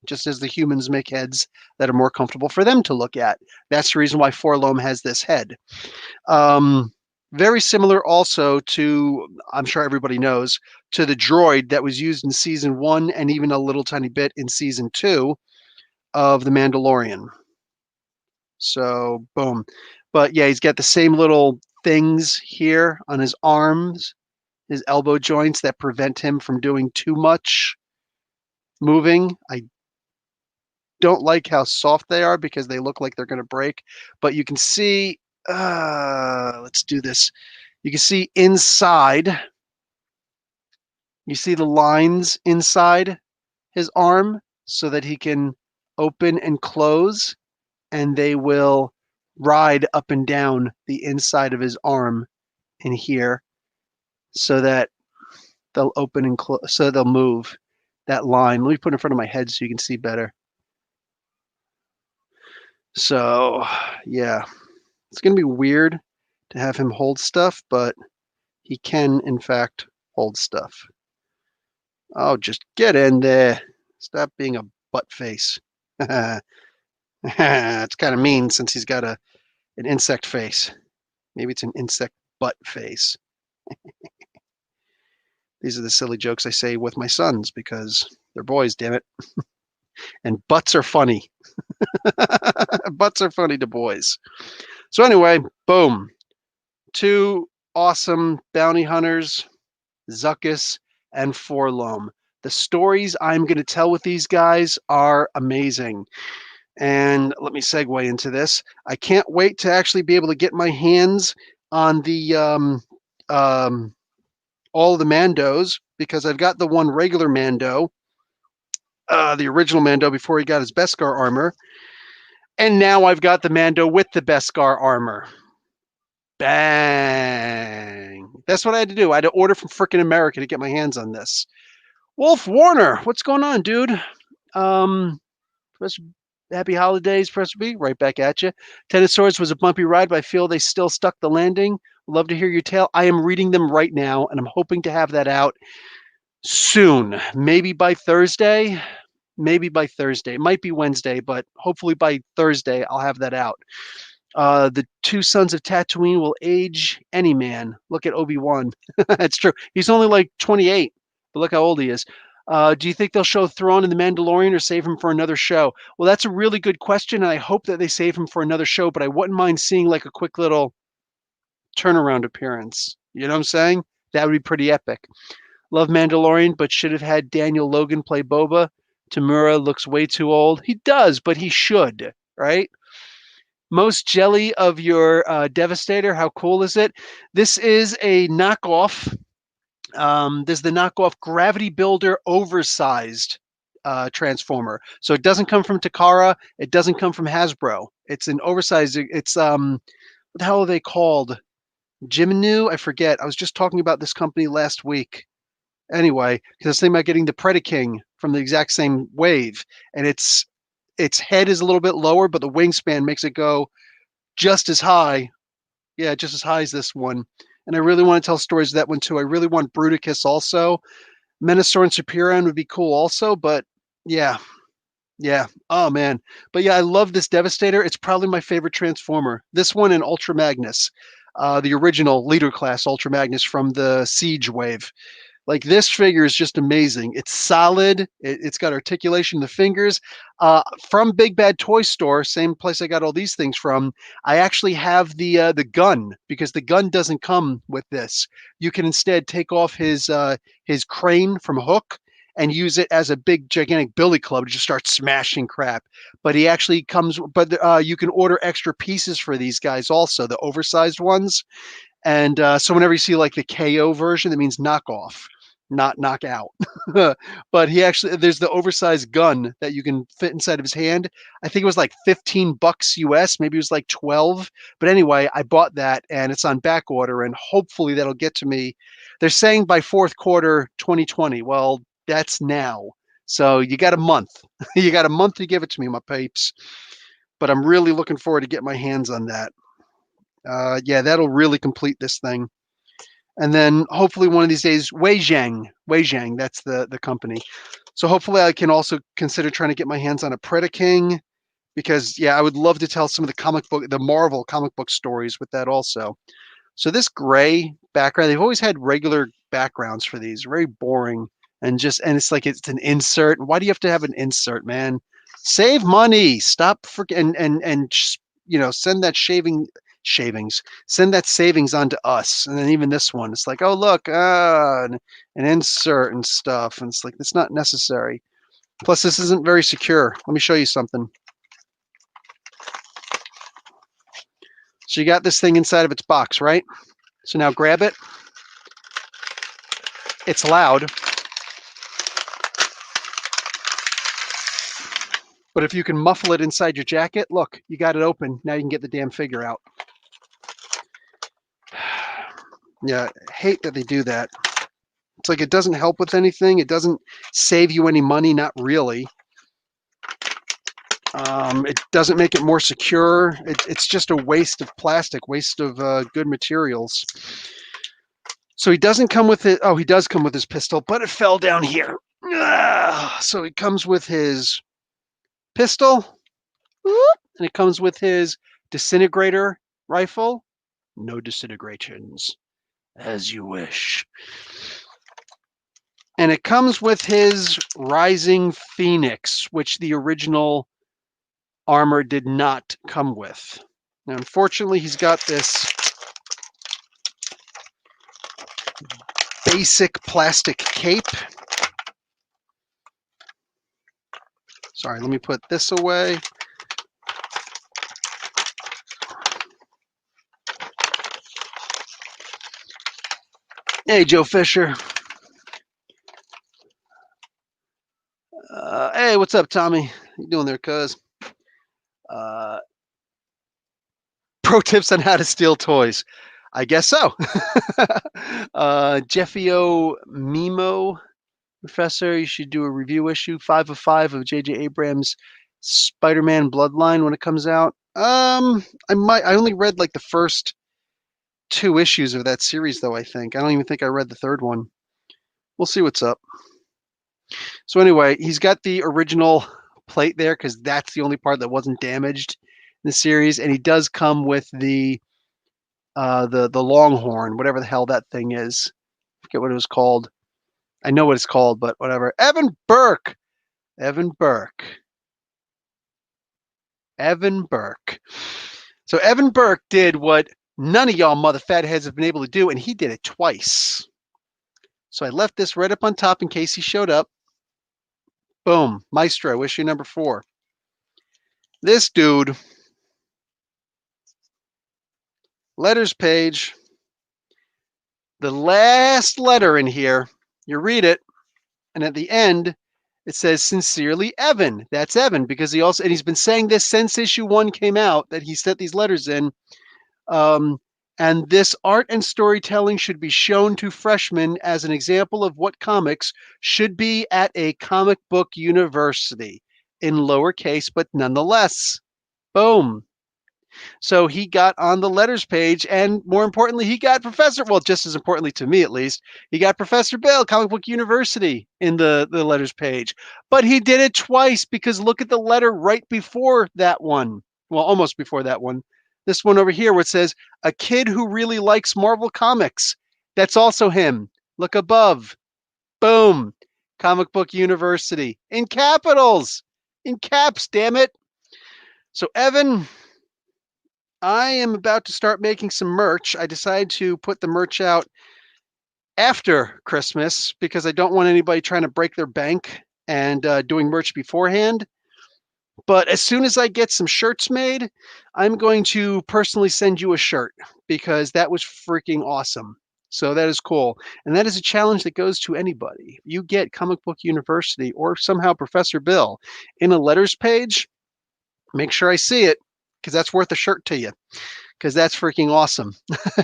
just as the humans make heads that are more comfortable for them to look at. That's the reason why Forlom has this head. Very similar also to, I'm sure everybody knows, to the droid that was used in season 1 and even a little tiny bit in season 2 of The Mandalorian. So, boom. But yeah, he's got the same little things here on his arms, his elbow joints that prevent him from doing too much moving. I don't like how soft they are because they look like they're going to break. But you can see, let's do this. You can see inside, you see the lines inside his arm so that he can open and close, and they will ride up and down the inside of his arm in here so that they'll open and close, so they'll move that line. Let me put it in front of my head so you can see better. So, yeah, it's going to be weird to have him hold stuff, but he can, in fact, hold stuff. Oh, just get in there. Stop being a butt face. It's kind of mean since he's got an insect face. Maybe it's an insect butt face. These are the silly jokes I say with my sons because they're boys, damn it. And butts are funny. Butts are funny to boys. So anyway, boom. 2 awesome bounty hunters, Zuckuss and Forlom. The stories I'm going to tell with these guys are amazing. And let me segue into this. I can't wait to actually be able to get my hands on the all of the Mandos, because I've got the one regular Mando, the original Mando before he got his Beskar armor, and now I've got the Mando with the Beskar armor. Bang. That's what I had to do. I had to order from frickin' America to get my hands on this. Wolf Warner, what's going on, dude? Press, happy holidays, Press B. Right back at you. Ten of Swords was a bumpy ride, but I feel they still stuck the landing. Love to hear your tale. I am reading them right now, and I'm hoping to have that out soon. Maybe by Thursday. Maybe by Thursday. It might be Wednesday, but hopefully by Thursday I'll have that out. The two sons of Tatooine will age any man. Look at Obi-Wan. That's true. He's only like 28, but look how old he is. Do you think they'll show Thrawn in The Mandalorian or save him for another show? Well, that's a really good question, and I hope that they save him for another show, but I wouldn't mind seeing like a quick little turnaround appearance. You know what I'm saying? That would be pretty epic. Love Mandalorian, but should have had Daniel Logan play Boba. Tamura looks way too old. He does, but he should, right? Most jelly of your Devastator. How cool is it? This is a knockoff. This is the knockoff Gravity Builder oversized transformer. So it doesn't come from Takara. It doesn't come from Hasbro. It's an oversized. It's what the hell are they called? Jiminu? I forget. I was just talking about this company last week. Anyway, because I was thinking about getting the Predaking from the exact same wave, and its head is a little bit lower, but the wingspan makes it go just as high. Yeah, just as high as this one. And I really want to tell stories of that one too. I really want Bruticus also. Menasor and Superion would be cool also, but yeah. Yeah. Oh man. But yeah, I love this Devastator. It's probably my favorite Transformer. This one and Ultra Magnus. The original Leader Class Ultra Magnus from the Siege wave. Like this figure is just amazing. It's solid. It's got articulation in the fingers. From Big Bad Toy Store, same place I got all these things from. I actually have the gun because the gun doesn't come with this. You can instead take off his crane from Hook and use it as a big gigantic billy club to just start smashing crap. But he actually comes. But you can order extra pieces for these guys also, the oversized ones. And so whenever you see like the KO version, that means knockoff, not knockout. But he actually, there's the oversized gun that you can fit inside of his hand. I think it was like $15 US, maybe it was like 12. But anyway, I bought that and it's on back order and hopefully that'll get to me. They're saying by fourth quarter 2020. Well, that's now. So you got a month. You got a month to give it to me, my peeps. But I'm really looking forward to get my hands on that. Yeah, that'll really complete this thing. And then hopefully one of these days, Weizhang, that's the company. So hopefully I can also consider trying to get my hands on a Predaking because yeah, I would love to tell some of the Marvel comic book stories with that also. So this gray background, they've always had regular backgrounds for these, very boring and it's like it's an insert. Why do you have to have an insert, man? Save money. Stop and you know, send that send that savings on to us. And then even this one, it's like, oh look, an insert and stuff. And it's like it's not necessary. Plus, this isn't very secure. Let me show you something. So you got this thing inside of its box, right? So now grab it. It's loud. But if you can muffle it inside your jacket, look, you got it open. Now you can get the damn figure out. Yeah, I hate that they do that. It's like it doesn't help with anything. It doesn't save you any money, not really. It doesn't make it more secure. It's just a waste of plastic, waste of good materials. So he doesn't come with it. Oh, he does come with his pistol, but it fell down here. So he comes with his pistol, and it comes with his disintegrator rifle. No disintegrations, as you wish. And it comes with his Rising Phoenix, which the original armor did not come with. Now, unfortunately, he's got this basic plastic cape. Sorry, let me put this away. Hey, Joe Fisher. Hey, what's up, Tommy? How you doing there, cuz? Pro tips on how to steal toys. I guess so. Jeffio Mimo, Professor, you should do a review issue 5 of 5 of J.J. Abrams' Spider-Man Bloodline when it comes out. I might. I only read like the first 2 issues of that series, though. I think I don't even think I read the third one. We'll see what's up. So anyway, he's got the original plate there because that's the only part that wasn't damaged in the series, and he does come with the Longhorn, whatever the hell that thing is. I forget what it was called. I know what it's called, but whatever. Evan Burke. Evan Burke. Evan Burke. So Evan Burke did what none of y'all mother fatheads have been able to do, and he did it twice. So I left this right up on top in case he showed up. Boom. Maestro, issue number 4. This dude, letters page, the last letter in here, you read it, and at the end, it says, sincerely, Evan. That's Evan, because he's been saying this since issue 1 came out, that he sent these letters in. And this art and storytelling should be shown to freshmen as an example of what comics should be at a comic book university, in lowercase, but nonetheless. Boom. So he got on the letters page, and more importantly, he got just as importantly to me at least, he got Professor Bill, Comic Book University in the letters page. But he did it twice because look at the letter right before that one. Well, almost before that one. This one over here where it says, a kid who really likes Marvel Comics. That's also him. Look above. Boom. Comic Book University. In capitals. In caps, damn it. So Evan, I am about to start making some merch. I decided to put the merch out after Christmas because I don't want anybody trying to break their bank and doing merch beforehand. But as soon as I get some shirts made, I'm going to personally send you a shirt because that was freaking awesome. So that is cool. And that is a challenge that goes to anybody. You get Comic Book University or somehow Professor Bill in a letters page, make sure I see it because that's worth a shirt to you. Because that's freaking awesome.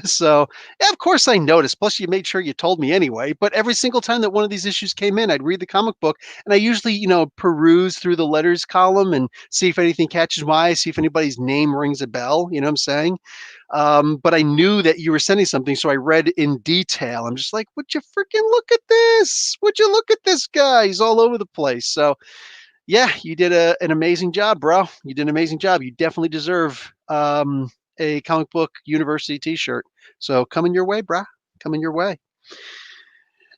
So, yeah, of course I noticed. Plus, you made sure you told me anyway. But every single time that one of these issues came in, I'd read the comic book, and I usually, peruse through the letters column and see if anything catches my eye, see if anybody's name rings a bell. You know what I'm saying? But I knew that you were sending something, so I read in detail. I'm just like, would you freaking look at this? Would you look at this guy? He's all over the place. So, yeah, you did an amazing job, bro. You did an amazing job. You definitely deserve a comic book university t-shirt. So coming your way, brah. Coming your way.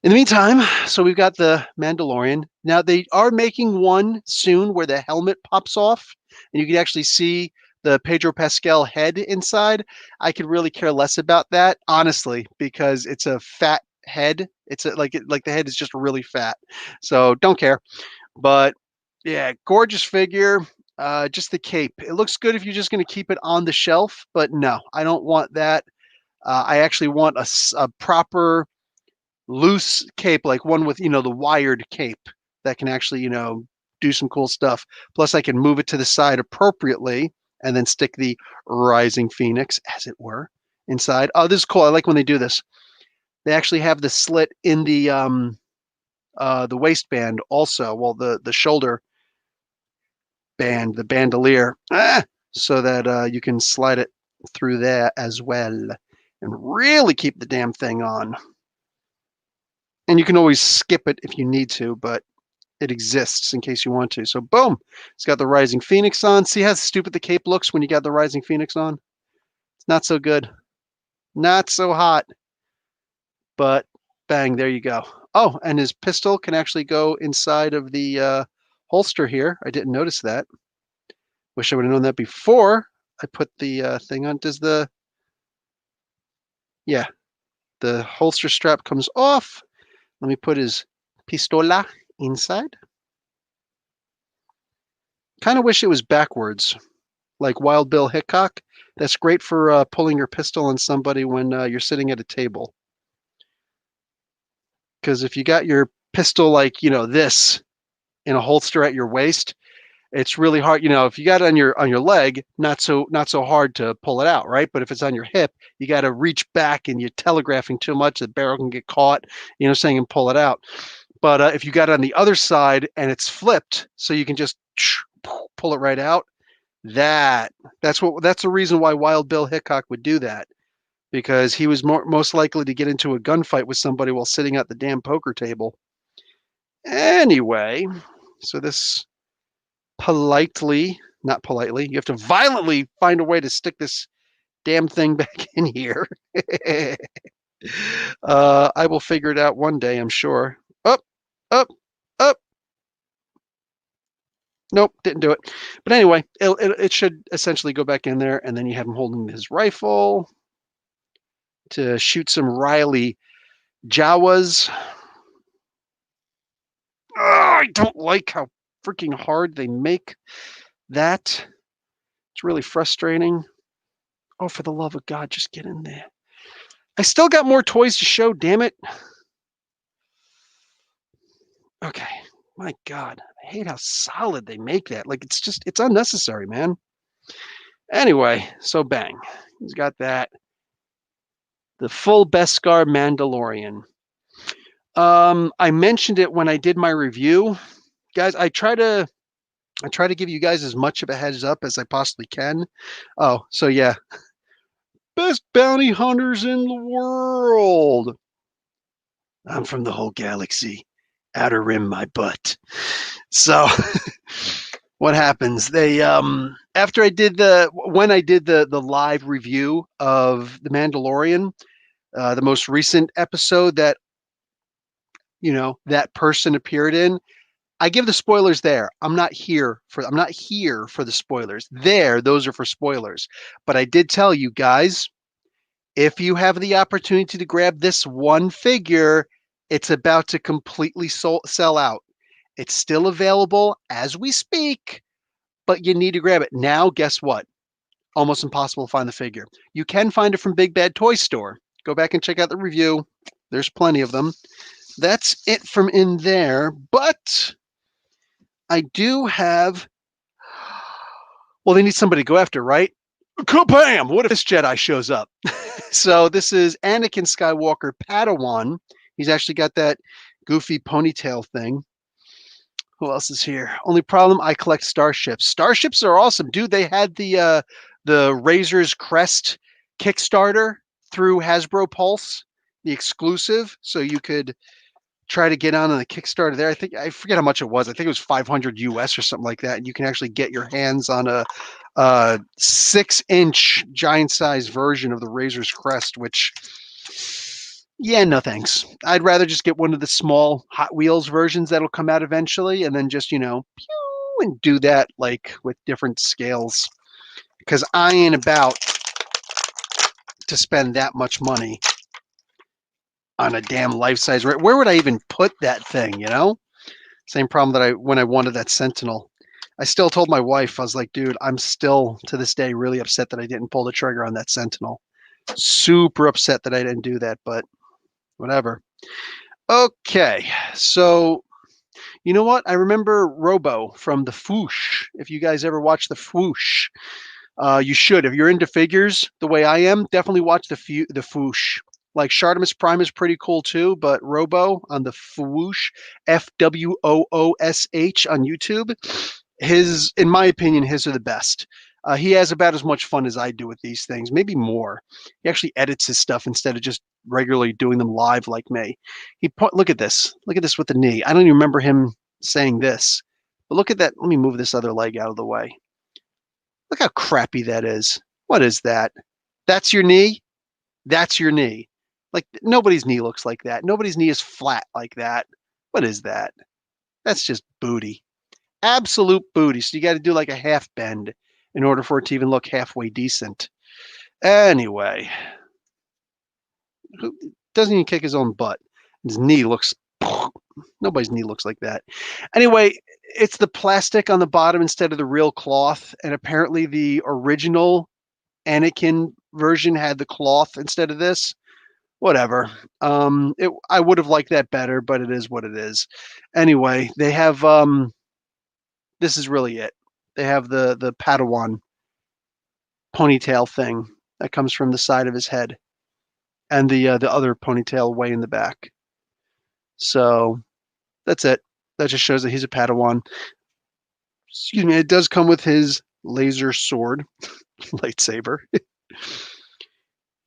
In the meantime, so we've got the Mandalorian. Now they are making one soon where the helmet pops off and you can actually see the Pedro Pascal head inside. I could really care less about that, honestly, because it's a fat head. It's like the head is just really fat. So don't care. But yeah, gorgeous figure. Just the cape. It looks good if you're just going to keep it on the shelf, but no, I don't want that. I actually want a proper loose cape, like one with, the wired cape that can actually, do some cool stuff. Plus, I can move it to the side appropriately and then stick the Rising Phoenix, as it were, inside. Oh, this is cool. I like when they do this. They actually have the slit in the waistband also, well, the shoulder band, the bandolier, so that you can slide it through there as well and really keep the damn thing on. And you can always skip it if you need to, but it exists in case you want to. So boom, it's got the Rising Phoenix on. See how stupid the cape looks when you got the Rising Phoenix on? It's not so good. Not so hot. But bang, there you go. Oh, and his pistol can actually go inside of the holster here. I didn't notice that. Wish I would have known that before I put the thing on. Yeah, the holster strap comes off. Let me put his pistola inside. Kind of wish it was backwards, like Wild Bill Hickok. That's great for pulling your pistol on somebody when you're sitting at a table. Because if you got your pistol like, this in a holster at your waist, It's really hard, if you got it on your leg, not so hard to pull it out, right? But if it's on your hip, you got to reach back and you're telegraphing too much, the barrel can get caught, saying and pull it out. But if you got it on the other side and it's flipped, so you can just pull it right out, that's the reason why Wild Bill Hickok would do that, because he was most likely to get into a gunfight with somebody while sitting at the damn poker table. Anyway, so this not politely, you have to violently find a way to stick this damn thing back in here. I will figure it out one day, I'm sure. Up, up, up. Nope, didn't do it. But anyway, it should essentially go back in there, and then you have him holding his rifle to shoot some Riley Jawas. I don't like how freaking hard they make that. It's really frustrating. Oh, for the love of God, just get in there. I still got more toys to show, damn it. Okay, my God. I hate how solid they make that. Like, it's unnecessary, man. Anyway, so bang. He's got that. The full Beskar Mandalorian. I mentioned it when I did my review. Guys, I try to give you guys as much of a heads up as I possibly can. Oh, so yeah. Best bounty hunters in the world. I'm from the whole galaxy. Outer rim my butt. So what happens? They after I did the live review of The Mandalorian, the most recent episode that that person appeared in, I give the spoilers there. I'm not here for the spoilers. Those are for spoilers. But I did tell you guys, if you have the opportunity to grab this one figure, it's about to completely sell out. It's still available as we speak, but you need to grab it. Now, guess what? Almost impossible to find the figure. You can find it from Big Bad Toy Store. Go back and check out the review. There's plenty of them. That's it from in there, but I do have... Well, they need somebody to go after, right? Kabam! What if this Jedi shows up? So this is Anakin Skywalker Padawan. He's actually got that goofy ponytail thing. Who else is here? Only problem, I collect starships. Starships are awesome, dude. They had the Razor's Crest Kickstarter through Hasbro Pulse, the exclusive, so you could try to get on the Kickstarter there. I forget how much it was. I think it was 500 US or something like that, and you can actually get your hands on a 6-inch giant-size version of the Razor's Crest, which, yeah, no thanks. I'd rather just get one of the small Hot Wheels versions that'll come out eventually, and then just, pew, and do that like with different scales, because I ain't about to spend that much money on a damn life-size. Where would I even put that thing, Same problem that when I wanted that Sentinel. I still told my wife, I was like, dude, I'm still to this day really upset that I didn't pull the trigger on that Sentinel. Super upset that I didn't do that, but whatever. Okay, so you know what? I remember Robo from the Foosh. If you guys ever watch the Foosh, you should. If you're into figures the way I am, definitely watch the Foosh. Like Shartimus Prime is pretty cool too, but Robo on the Fwoosh, FWOOSH on YouTube, in my opinion, his are the best. He has about as much fun as I do with these things, maybe more. He actually edits his stuff instead of just regularly doing them live like me. Look at this. Look at this with the knee. I don't even remember him saying this. But look at that. Let me move this other leg out of the way. Look how crappy that is. What is that? That's your knee? That's your knee. Like, nobody's knee looks like that. Nobody's knee is flat like that. What is that? That's just booty. Absolute booty. So you got to do like a half bend in order for it to even look halfway decent. Anyway, doesn't even kick his own butt. His knee looks... Nobody's knee looks like that. Anyway, it's the plastic on the bottom instead of the real cloth. And apparently the original Anakin version had the cloth instead of this. Whatever. I would have liked that better, but it is what it is. Anyway, they have... this is really it. They have the Padawan ponytail thing that comes from the side of his head, and the other ponytail way in the back. So that's it. That just shows that he's a Padawan. Excuse me. It does come with his laser sword, lightsaber.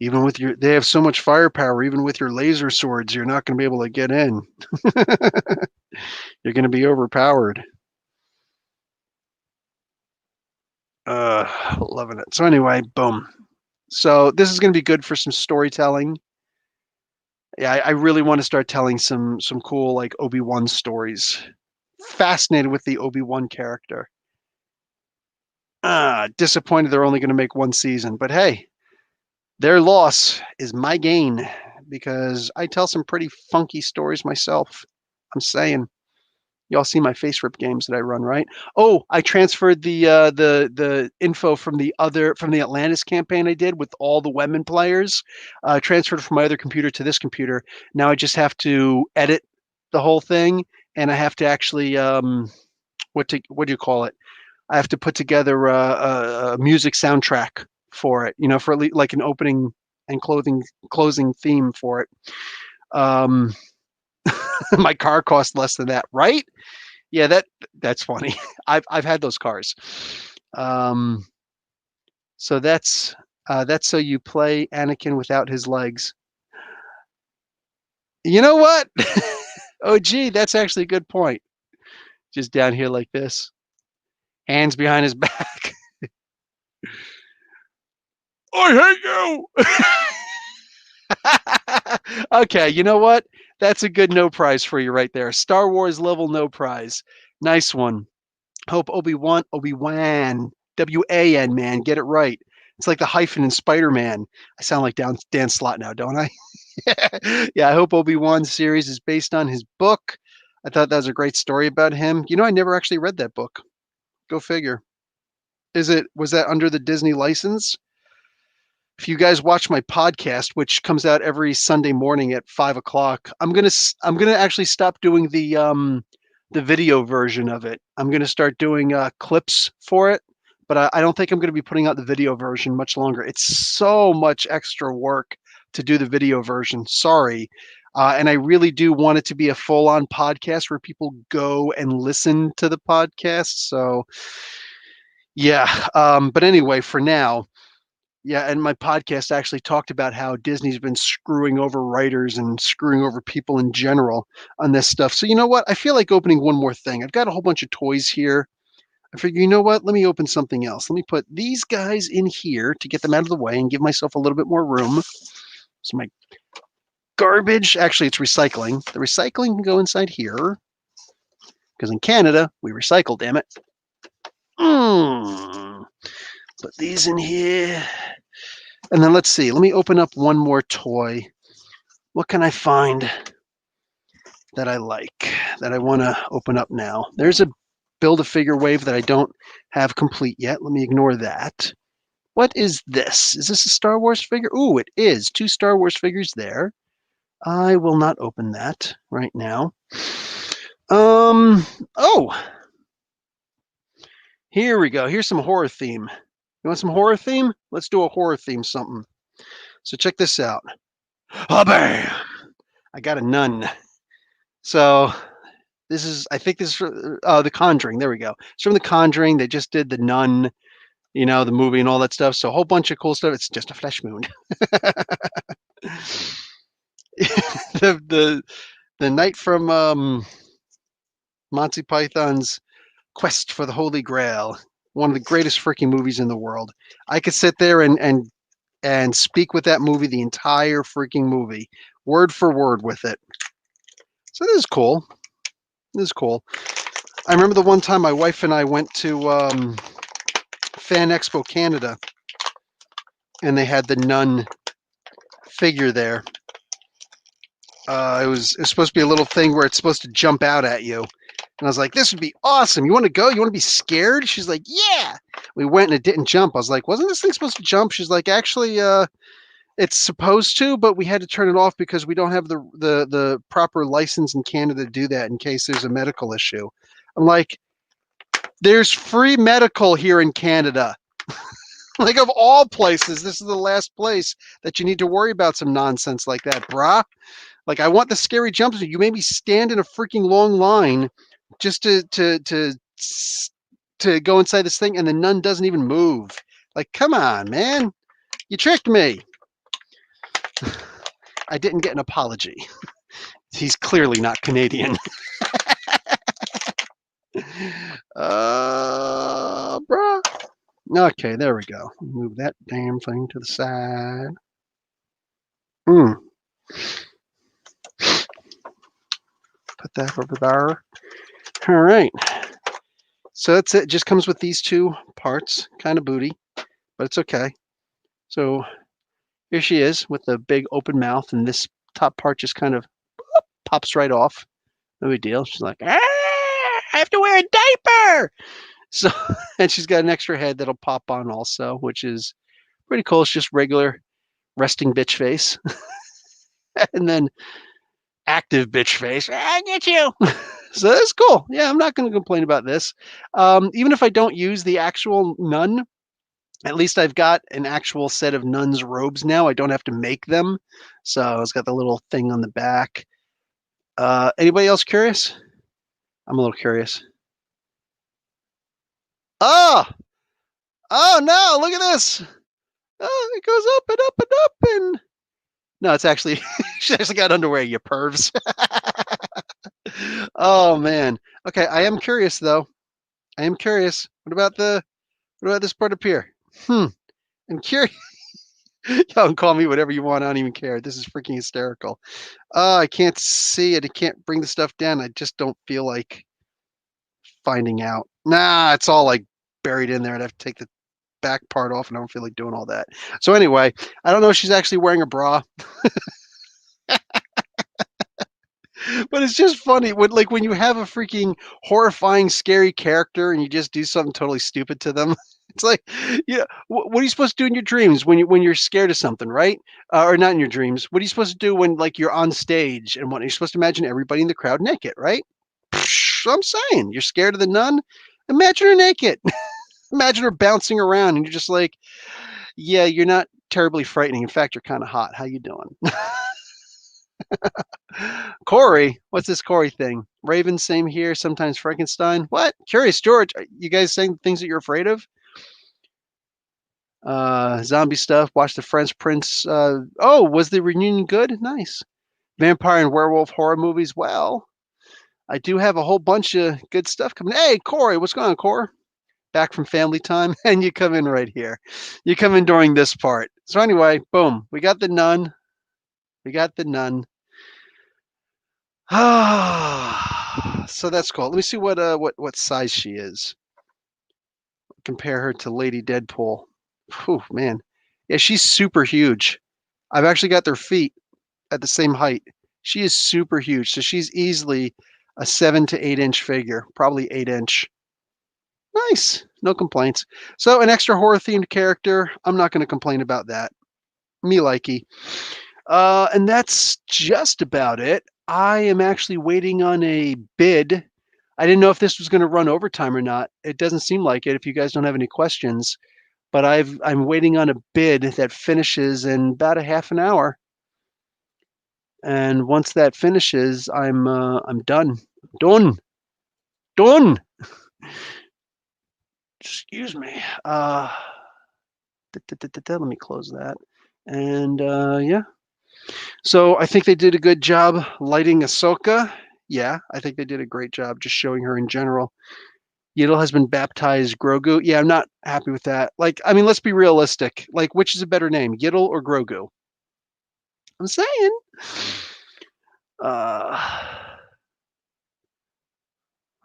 Even with they have so much firepower. Even with your laser swords, you're not going to be able to get in. You're going to be overpowered. Loving it. So anyway, boom. So this is going to be good for some storytelling. Yeah, I really want to start telling some cool like Obi-Wan stories. Fascinated with the Obi-Wan character. Disappointed they're only going to make one season, but hey, their loss is my gain because I tell some pretty funky stories myself. I'm saying. Y'all see my face rip games that I run, right? Oh, I transferred the info from the Atlantis campaign I did with all the women players. Transferred from my other computer to this computer. Now I just have to edit the whole thing, and I have to actually what do you call it? I have to put together a music soundtrack for it. You know, for like an opening and closing theme for it. My car cost less than that, right? Yeah, that's funny. I've had those cars. So that's so you play Anakin without his legs. You know what? Oh, gee, that's actually a good point. Just down here like this, hands behind his back. I hate you. Okay, you know what? That's a good no prize for you right there. Star Wars level no prize. Nice one. Hope Obi-Wan, W-A-N, man, get it right. It's like the hyphen in Spider-Man. I sound like Dan Slott now, don't I? Yeah, I hope Obi-Wan series is based on his book. I thought that was a great story about him. You know, I never actually read that book. Go figure. Was that under the Disney license? If you guys watch my podcast, which comes out every Sunday morning at 5 o'clock, I'm gonna actually stop doing the video version of it. I'm gonna start doing clips for it, but I don't think I'm gonna be putting out the video version much longer. It's so much extra work to do the video version. Sorry. And I really do want it to be a full-on podcast where people go and listen to the podcast. So yeah. But anyway, for now, yeah, and my podcast actually talked about how Disney's been screwing over writers and screwing over people in general on this stuff. So you know what? I feel like opening one more thing. I've got a whole bunch of toys here. I figure, you know what? Let me open something else. Let me put these guys in here to get them out of the way and give myself a little bit more room. So my garbage, actually it's recycling. The recycling can go inside here because in Canada, we recycle, damn it. Put these in here. And then let's see. Let me open up one more toy. What can I find that I like, that I want to open up now? There's a Build-A-Figure wave that I don't have complete yet. Let me ignore that. What is this? Is this a Star Wars figure? Ooh, it is. 2 Star Wars figures there. I will not open that right now. Oh, here we go. Here's some horror theme. You want some horror theme? Let's do a horror theme something. So check this out. Oh, bam! I got a nun. So I think this is The Conjuring. There we go. It's from The Conjuring. They just did The Nun, you know, the movie and all that stuff. So a whole bunch of cool stuff. It's just a flesh wound. the night from Monty Python's Quest for the Holy Grail. One of the greatest freaking movies in the world. I could sit there and speak with that movie, the entire freaking movie, word for word with it. So this is cool. This is cool. I remember the one time my wife and I went to Fan Expo Canada, and they had the nun figure there. It was supposed to be a little thing where it's supposed to jump out at you. And I was like, this would be awesome. You want to go? You want to be scared? She's like, yeah. We went and it didn't jump. I was like, wasn't this thing supposed to jump? She's like, actually, it's supposed to, but we had to turn it off because we don't have the proper license in Canada to do that in case there's a medical issue. I'm like, There's free medical here in Canada. Like, of all places, this is the last place that you need to worry about some nonsense like that, brah. Like, I want the scary jumpsuit. You made me stand in a freaking long line just to go inside this thing, and the nun doesn't even move. Like, come on, man. You tricked me. I didn't get an apology. He's clearly not Canadian. Bruh. Okay, there we go. Move that damn thing to the side. Put that over there. All right. So that's it. Just comes with these two parts. Kind of booty, but it's okay. So here she is with the big open mouth, and this top part just kind of pops right off. No big deal. She's like, ah, I have to wear a diaper. So, and she's got an extra head that'll pop on also, which is pretty cool. It's just regular resting bitch face. And then active bitch face. I get you. So that's cool. Yeah, I'm not going to complain about this. Even if I don't use the actual nun, at least I've got an actual set of nun's robes now. I don't have to make them. So it's got the little thing on the back. Anybody else curious? I'm a little curious. Oh! Oh no, look at this. Oh, it goes up and up and up and no, it's actually she actually got underwear, you pervs. Oh man. Okay, I am curious though. I am curious. What about this part up here? I'm curious. You can call me whatever you want. I don't even care. This is freaking hysterical. I can't see it. I can't bring the stuff down. I just don't feel like finding out. Nah, it's all like buried in there. I'd have to take the back part off, and I don't feel like doing all that. So anyway, I don't know if she's actually wearing a bra. But it's just funny when you have a freaking horrifying, scary character and you just do something totally stupid to them. It's like, yeah, what are you supposed to do in your dreams when you're scared of something, right? Or not in your dreams. What are you supposed to do when like you're on stage and what you're supposed to imagine everybody in the crowd naked, right? So I'm saying you're scared of the nun. Imagine her naked. Imagine her bouncing around, and you're just like, yeah, you're not terribly frightening. In fact, you're kind of hot. How you doing? Corey, what's this Corey thing? Raven, same here. Sometimes Frankenstein. What? Curious George, are you guys saying things that you're afraid of? Zombie stuff. Watch the French Prince. Oh, was the reunion good? Nice. Vampire and werewolf horror movies. Well, I do have a whole bunch of good stuff coming. Hey, Corey, what's going on, Corey? Back from family time, and you come in right here. You come in during this part. So anyway, boom, we got the nun. We got the nun. Ah, so that's cool. Let me see what size she is. Compare her to Lady Deadpool. Whew, man. Yeah, she's super huge. I've actually got their feet at the same height. She is super huge. So she's easily a 7 to 8 inch figure, probably 8 inch. Nice. No complaints. So an extra horror themed character. I'm not going to complain about that. Me likey. And that's just about it. I am actually waiting on a bid. I didn't know if this was going to run overtime or not. It doesn't seem like it if you guys don't have any questions. But I'm waiting on a bid that finishes in about a half an hour. And once that finishes, I'm done. Done. Done. Excuse me. Let me close that. And yeah. So I think they did a good job lighting Ahsoka. Yeah, I think they did a great job just showing her in general. Yiddle has been baptized Grogu. Yeah, I'm not happy with that. Like, I mean, let's be realistic. Like, which is a better name, Yiddle or Grogu? I'm saying. I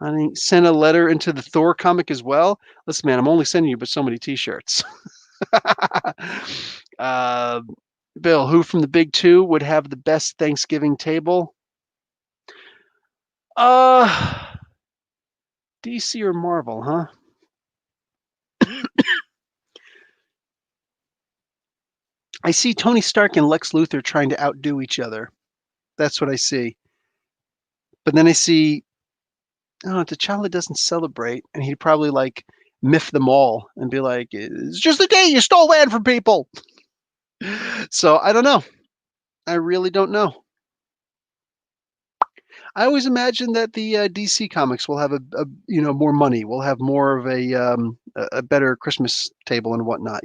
think send a letter into the Thor comic as well. Listen, man, I'm only sending you but so many T-shirts. Bill, who from the big two would have the best Thanksgiving table? DC or Marvel, huh? I see Tony Stark and Lex Luthor trying to outdo each other. That's what I see. But then I see oh, T'Challa doesn't celebrate, and he'd probably like miff them all and be like, "It's just a day you stole land from people." So I don't know. I really don't know. I always imagine that the DC comics will have more money. We'll have more of a better Christmas table and whatnot.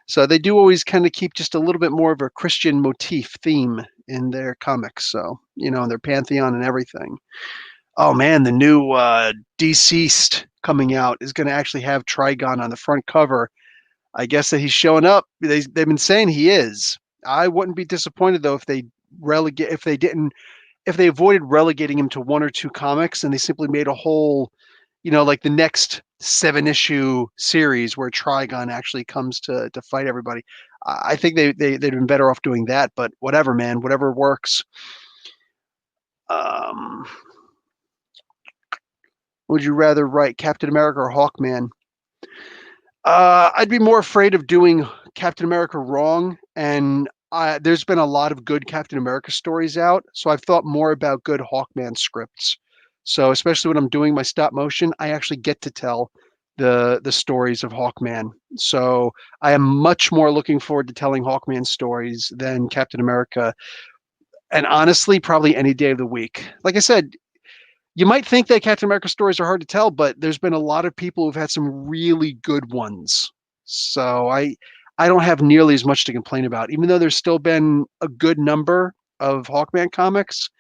So they do always kind of keep just a little bit more of a Christian motif theme in their comics. So in their pantheon and everything. Oh man, the new Deceased coming out is going to actually have Trigon on the front cover. I guess that he's showing up. They've been saying he is. I wouldn't be disappointed though if they relegate if they avoided relegating him to one or two comics and they simply made a whole, like the next 7-issue series where Trigon actually comes to fight everybody. I think they'd been better off doing that, but whatever, man, whatever works. Um, would you rather write Captain America or Hawkman? I'd be more afraid of doing Captain America wrong, and there's been a lot of good Captain America stories out, so I've thought more about good Hawkman scripts. So especially when I'm doing my stop motion, I actually get to tell the stories of Hawkman. So I am much more looking forward to telling Hawkman stories than Captain America, and honestly, probably any day of the week. Like I said, you might think that Captain America stories are hard to tell, but there's been a lot of people who've had some really good ones. So I don't have nearly as much to complain about, even though there's still been a good number of Hawkman comics.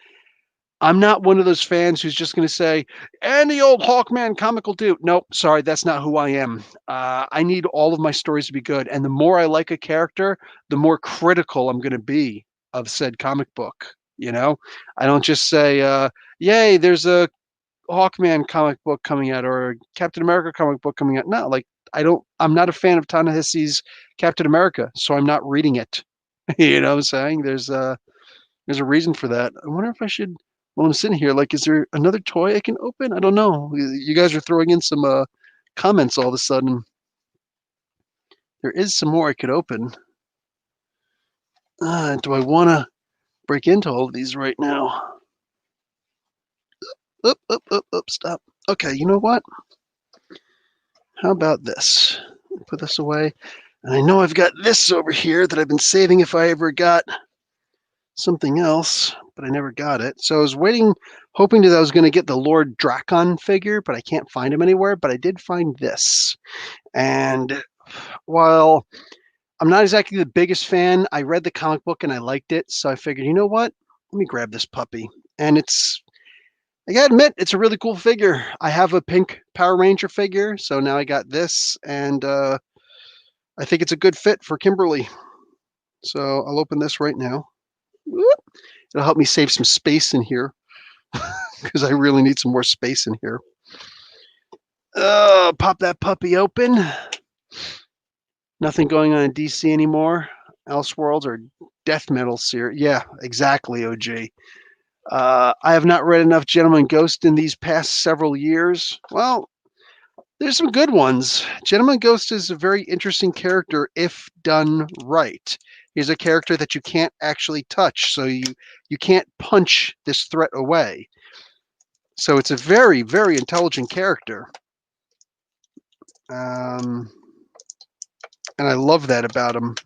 I'm not one of those fans who's just going to say, any old Hawkman comic will do. Nope, sorry, that's not who I am. I need all of my stories to be good. And the more I like a character, the more critical I'm going to be of said comic book. I don't just say, yay, there's a Hawkman comic book coming out or a Captain America comic book coming out. No, like I'm not a fan of Ta-Nehisi's Captain America, so I'm not reading it. You know what I'm saying? There's a reason for that. I wonder if I should, while I'm sitting here, like, is there another toy I can open? I don't know. You guys are throwing in some comments all of a sudden. There is some more I could open. Do I want to break into all of these right now? Stop. Okay, you know what? How about this? Put this away. And I know I've got this over here that I've been saving if I ever got something else, but I never got it. So I was waiting, hoping that I was going to get the Lord Drakon figure, but I can't find him anywhere. But I did find this. And while I'm not exactly the biggest fan, I read the comic book and I liked it. So I figured, you know what? Let me grab this puppy. And I gotta admit, it's a really cool figure. I have a pink Power Ranger figure, so now I got this, and I think it's a good fit for Kimberly. So I'll open this right now. It'll help me save some space in here because I really need some more space in here. Pop that puppy open. Nothing going on in DC anymore. Elseworlds or Death Metal series. Yeah, exactly, OG. I have not read enough Gentleman Ghost in these past several years. Well, there's some good ones. Gentleman Ghost is a very interesting character if done right. He's a character that you can't actually touch, so you can't punch this threat away. So it's a very, very intelligent character. And I love that about him.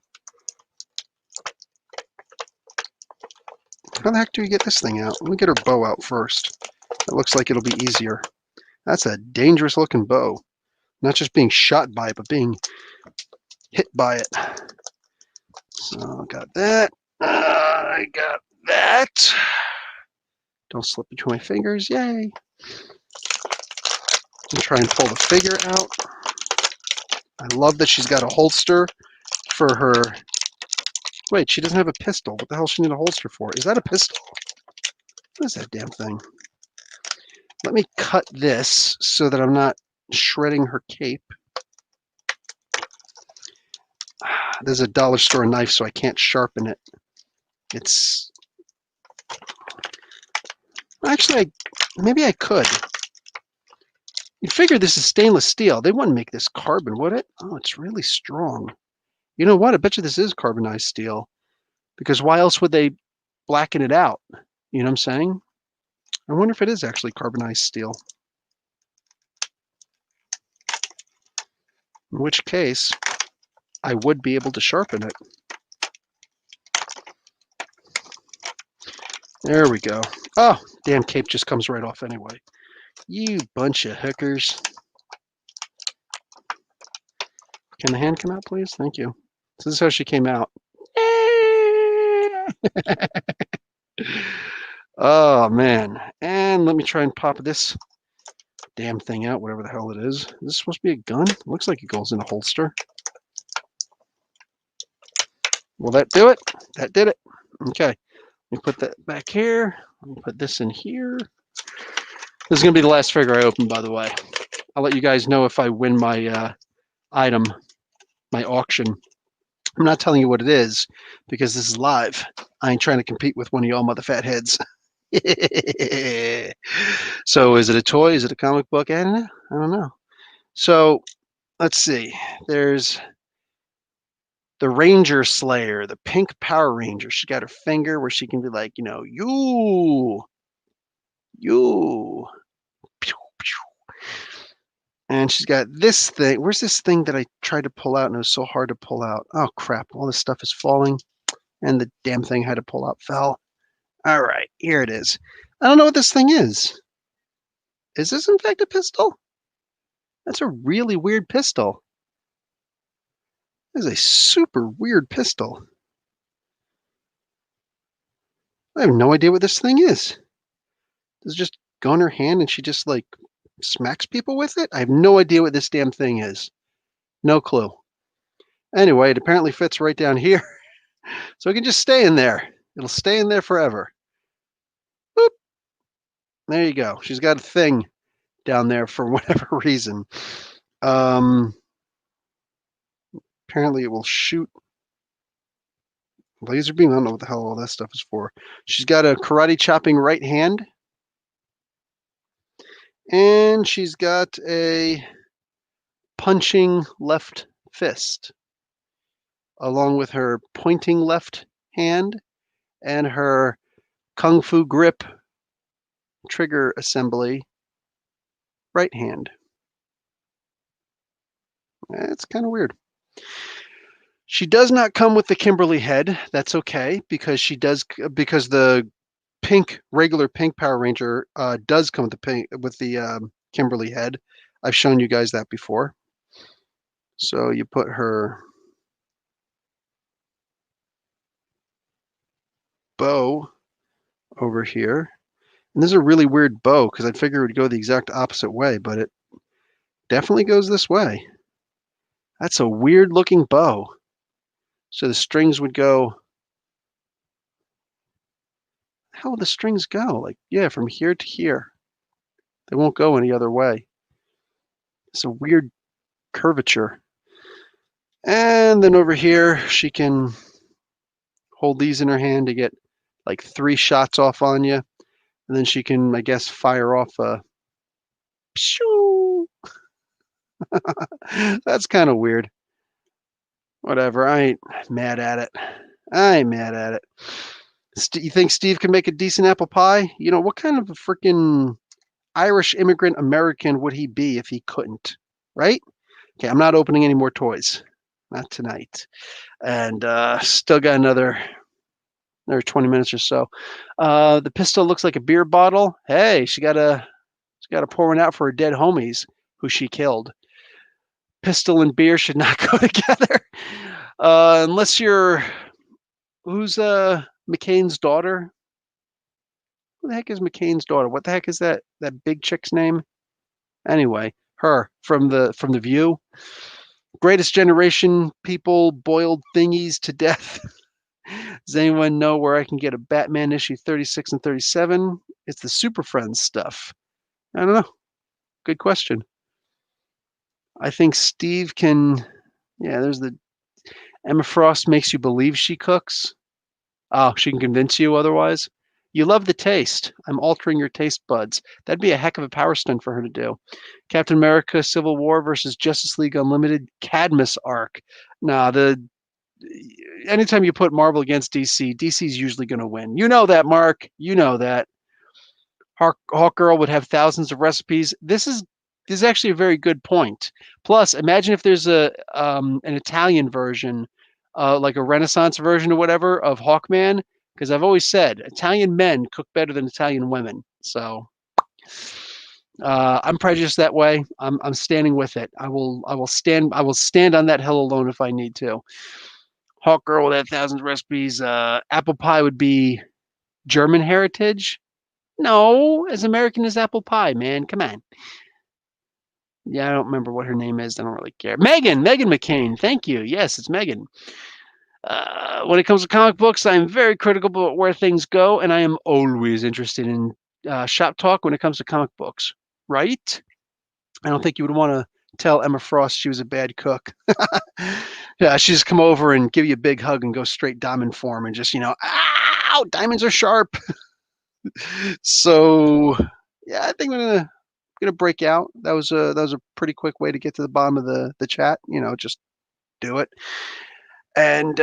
How the heck do we get this thing out? Let me get her bow out first. It looks like it'll be easier. That's a dangerous looking bow. Not just being shot by it, but being hit by it. So got that. I got that. Don't slip between my fingers. Yay. And try and pull the figure out. I love that she's got a holster for her. Wait, she doesn't have a pistol. What the hell does she need a holster for? Is that a pistol? What is that damn thing? Let me cut this so that I'm not shredding her cape. There's a dollar store knife, so I can't sharpen it. It's actually, maybe I could. You figure this is stainless steel. They wouldn't make this carbon, would it? Oh, it's really strong. You know what? I bet you this is carbonized steel. Because why else would they blacken it out? You know what I'm saying? I wonder if it is actually carbonized steel. In which case, I would be able to sharpen it. There we go. Oh, damn cape just comes right off anyway. You bunch of hookers. Can the hand come out, please? Thank you. So this is how she came out. Oh, man. And let me try and pop this damn thing out, whatever the hell it is. Is this supposed to be a gun? It looks like it goes in a holster. Will that do it? That did it. Okay. Let me put that back here. Let me put this in here. This is going to be the last figure I open, by the way. I'll let you guys know if I win my item, my auction. I'm not telling you what it is because this is live. I ain't trying to compete with one of y'all mother fat heads. So is it a toy? Is it a comic book? I don't know. So let's see. There's the Ranger Slayer, the pink Power Ranger. She got her finger where she can be like, you know, you. Pew, pew. And she's got this thing. Where's this thing that I tried to pull out and it was so hard to pull out? Oh, crap. All this stuff is falling. And the damn thing I had to pull out fell. All right, here it is. I don't know what this thing is. Is this in fact a pistol? That's a really weird pistol. That is a super weird pistol. I have no idea what this thing is. Does it just go in her hand and she just like smacks people with it? I have no idea what this damn thing is. No clue. Anyway, it apparently fits right down here. So it can just stay in there. It'll stay in there forever. Boop. There you go. She's got a thing down there for whatever reason. Apparently it will shoot laser beam. I don't know what the hell all that stuff is for. She's got a karate chopping right hand. And she's got a punching left fist, along with her pointing left hand and her kung fu grip trigger assembly right hand. It's kind of weird. She does not come with the Kimberly head. That's okay because the regular pink Power Ranger does come with the Kimberly head. I've shown you guys that before. So you put her bow over here. And this is a really weird bow because I figured it would go the exact opposite way, but it definitely goes this way. That's a weird looking bow. So the strings would go. How will the strings go? Like, yeah, from here to here. They won't go any other way. It's a weird curvature. And then over here, she can hold these in her hand to get like 3 shots off on you. And then she can, I guess, fire off a shoo. That's kind of weird. Whatever. I ain't mad at it. You think Steve can make a decent apple pie? You know, what kind of a freaking Irish immigrant American would he be if he couldn't? Right? Okay, I'm not opening any more toys. Not tonight. And still got another 20 minutes or so. The pistol looks like a beer bottle. Hey, she got to pour one out for her dead homies who she killed. Pistol and beer should not go together. Unless you're... Who's McCain's daughter? Who the heck is McCain's daughter? What the heck is that big chick's name? Anyway, her from the View. Greatest Generation people boiled thingies to death. Does anyone know where I can get a Batman issue 36 and 37? It's the Super Friends stuff. I don't know. Good question. I think Steve can... Yeah, there's the... Emma Frost makes you believe she cooks. Oh, she can convince you otherwise. You love the taste. I'm altering your taste buds. That'd be a heck of a power stunt for her to do. Captain America Civil War versus Justice League Unlimited Cadmus arc. Nah, anytime you put Marvel against DC, DC's usually going to win. You know that, Mark. You know that. Hawk Girl would have thousands of recipes. This is this is actually a very good point. Plus, imagine if there's an Italian version, like a Renaissance version or whatever of Hawkman, because I've always said Italian men cook better than Italian women. So I'm prejudiced that way. I'm standing with it. I will stand on that hill alone if I need to. Hawk Girl with 1,000 recipes. Apple pie would be German heritage. No, as American as apple pie, man. Come on. Yeah, I don't remember what her name is. I don't really care. Megan McCain. Thank you. Yes, it's Megan. When it comes to comic books, I am very critical about where things go, and I am always interested in shop talk when it comes to comic books. Right? I don't think you would want to tell Emma Frost she was a bad cook. Yeah, she'd just come over and give you a big hug and go straight diamond form and just, ow, diamonds are sharp. So, yeah, I think I'm gonna break out. That was a pretty quick way to get to the bottom of the chat. Just do it. And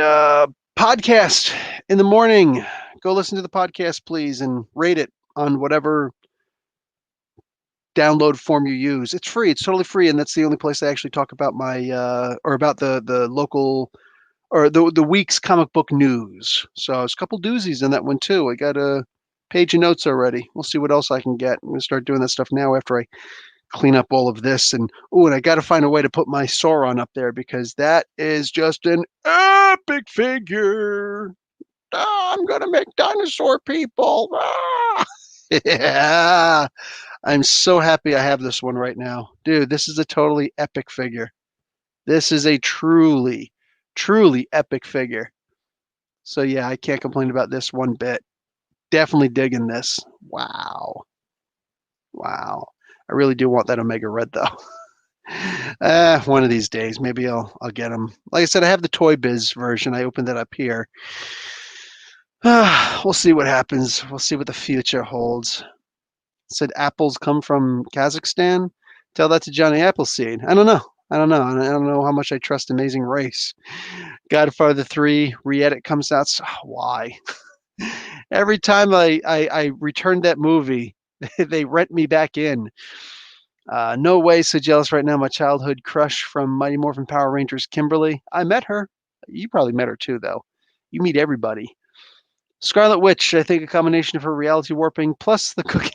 podcast in the morning. Go listen to the podcast, please, and rate it on whatever download form you use. It's free. It's totally free, and that's the only place I actually talk about my or about the local or the week's comic book news. So there's a couple doozies in that one too. I got a page of notes already. We'll see what else I can get. I'm gonna start doing that stuff now after I clean up all of this. And I got to find a way to put my Sauron up there because that is just an epic figure. I'm gonna make dinosaur people. Yeah. I'm so happy I have this one right now. Dude, this is a totally epic figure. This is a truly, truly epic figure. So yeah, I can't complain about this one bit. Definitely digging this. Wow. Wow. I really do want that Omega Red though. One of these days, maybe I'll get them. Like I said, I have the Toy Biz version. I opened that up here. We'll see what happens. We'll see what the future holds. Said apples come from Kazakhstan. Tell that to Johnny Appleseed. I don't know. I don't know how much I trust Amazing Race. Godfather 3 re-edit comes out. So, why? Every time I return that movie, they rent me back in. No way, so jealous right now. My childhood crush from Mighty Morphin Power Rangers, Kimberly. I met her. You probably met her too, though. You meet everybody. Scarlet Witch, I think a combination of her reality warping plus the cooking.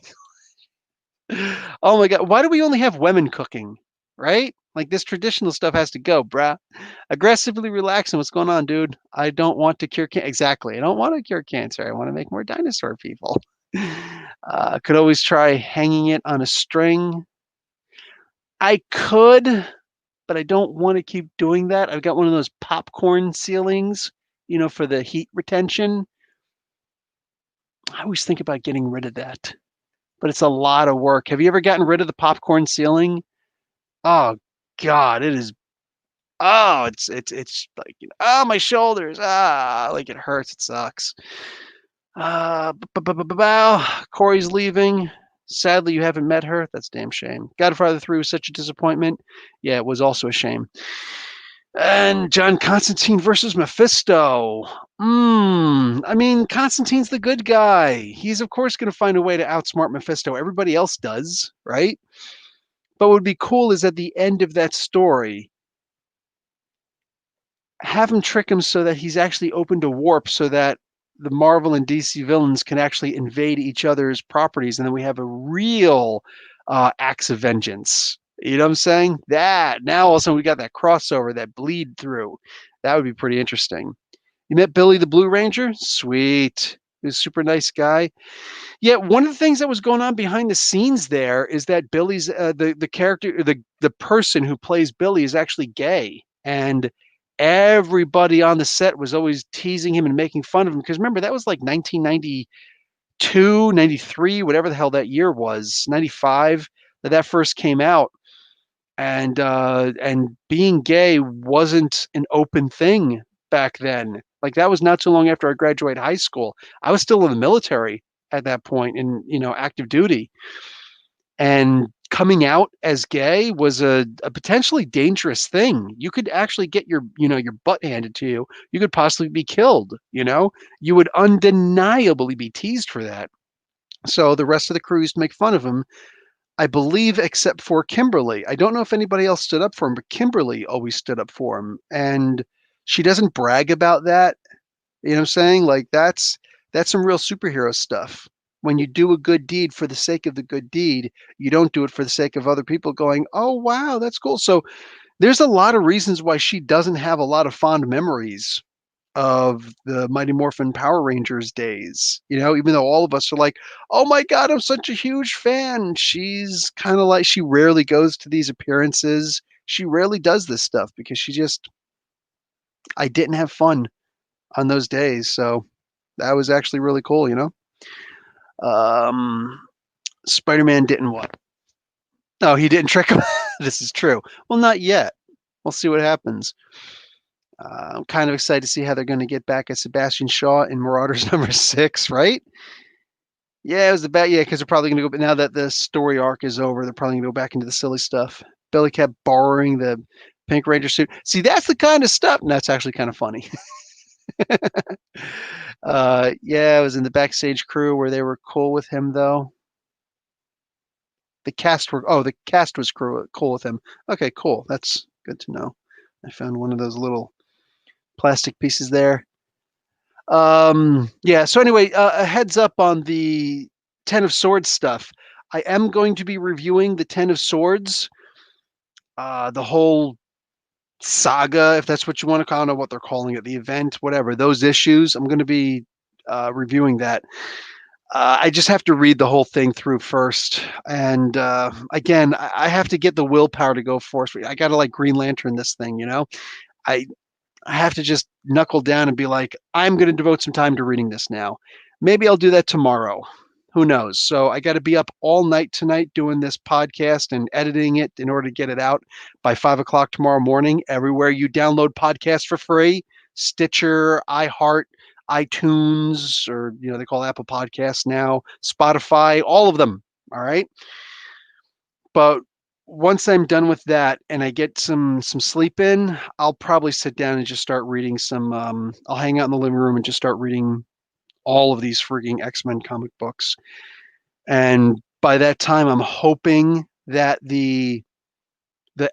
Oh my God, why do we only have women cooking, right? Like this traditional stuff has to go, bruh. Aggressively relaxing. What's going on, dude? I don't want to cure cancer. Exactly. I don't want to cure cancer. I want to make more dinosaur people. Could always try hanging it on a string. I could, but I don't want to keep doing that. I've got one of those popcorn ceilings, for the heat retention. I always think about getting rid of that, but it's a lot of work. Have you ever gotten rid of the popcorn ceiling? Oh God, it is. Oh, it's like my shoulders. Like it hurts. It sucks. Corey's leaving. Sadly, you haven't met her. That's a damn shame. Godfather 3 was such a disappointment. Yeah, it was also a shame. And John Constantine versus Mephisto. I mean, Constantine's the good guy. He's, of course, going to find a way to outsmart Mephisto. Everybody else does, right? But what would be cool is at the end of that story, have him trick him so that he's actually open to warp so that the Marvel and DC villains can actually invade each other's properties. And then we have a real acts of vengeance. You know what I'm saying? That now all of a sudden we got that crossover, that bleed through. That would be pretty interesting. You met Billy the Blue Ranger? Sweet. He was a super nice guy. Yeah, one of the things that was going on behind the scenes there is that Billy's the character, the person who plays Billy is actually gay, and everybody on the set was always teasing him and making fun of him because remember that was like 1992, 93, whatever the hell that year was, 95 that first came out, and being gay wasn't an open thing back then. Like that was not too long after I graduated high school. I was still in the military at that point in active duty, and coming out as gay was a potentially dangerous thing. You could actually get your butt handed to you. You could possibly be killed. You would undeniably be teased for that. So the rest of the crew used to make fun of him. I believe, except for Kimberly. I don't know if anybody else stood up for him, but Kimberly always stood up for him. And she doesn't brag about that. You know what I'm saying? Like that's some real superhero stuff. When you do a good deed for the sake of the good deed, you don't do it for the sake of other people going, "Oh, wow, that's cool." So there's a lot of reasons why she doesn't have a lot of fond memories of the Mighty Morphin Power Rangers days. You know, even though all of us are like, "Oh my God, I'm such a huge fan." She's kind of like she rarely goes to these appearances. She rarely does this stuff because she just I didn't have fun on those days. So that was actually really cool, you know? Um, Spider-Man didn't what? No, he didn't trick him. This is true. Well, not yet. We'll see what happens. I'm kind of excited to see how they're going to get back at Sebastian Shaw in Marauders #6, right? Yeah, it was the bad. Yeah, because they're probably going to go. But now that the story arc is over, they're probably going to go back into the silly stuff. Billy kept borrowing the Pink Ranger suit. See, that's the kind of stuff. And that's actually kind of funny. Yeah, it was in the backstage crew where they were cool with him, though. The cast was cool with him. Okay, cool. That's good to know. I found one of those little plastic pieces there. Yeah, so anyway, a heads up on the Ten of Swords stuff. I am going to be reviewing the Ten of Swords, the whole saga, if that's what you want to call it. I don't know what they're calling it, the event, whatever, those issues. I'm going to be reviewing that. I just have to read the whole thing through first. And again, I have to get the willpower to go force. I got to like Green Lantern this thing, you know? I I have to just knuckle down and be like, I'm going to devote some time to reading this now. Maybe I'll do that tomorrow. Who knows? So I got to be up all night tonight doing this podcast and editing it in order to get it out by 5 o'clock tomorrow morning. Everywhere you download podcasts for free, Stitcher, iHeart, iTunes, or they call Apple Podcasts now, Spotify, all of them. All right. But once I'm done with that and I get some sleep in, I'll probably sit down and just start reading some. I'll hang out in the living room and just start reading all of these freaking X-Men comic books. And by that time, I'm hoping that the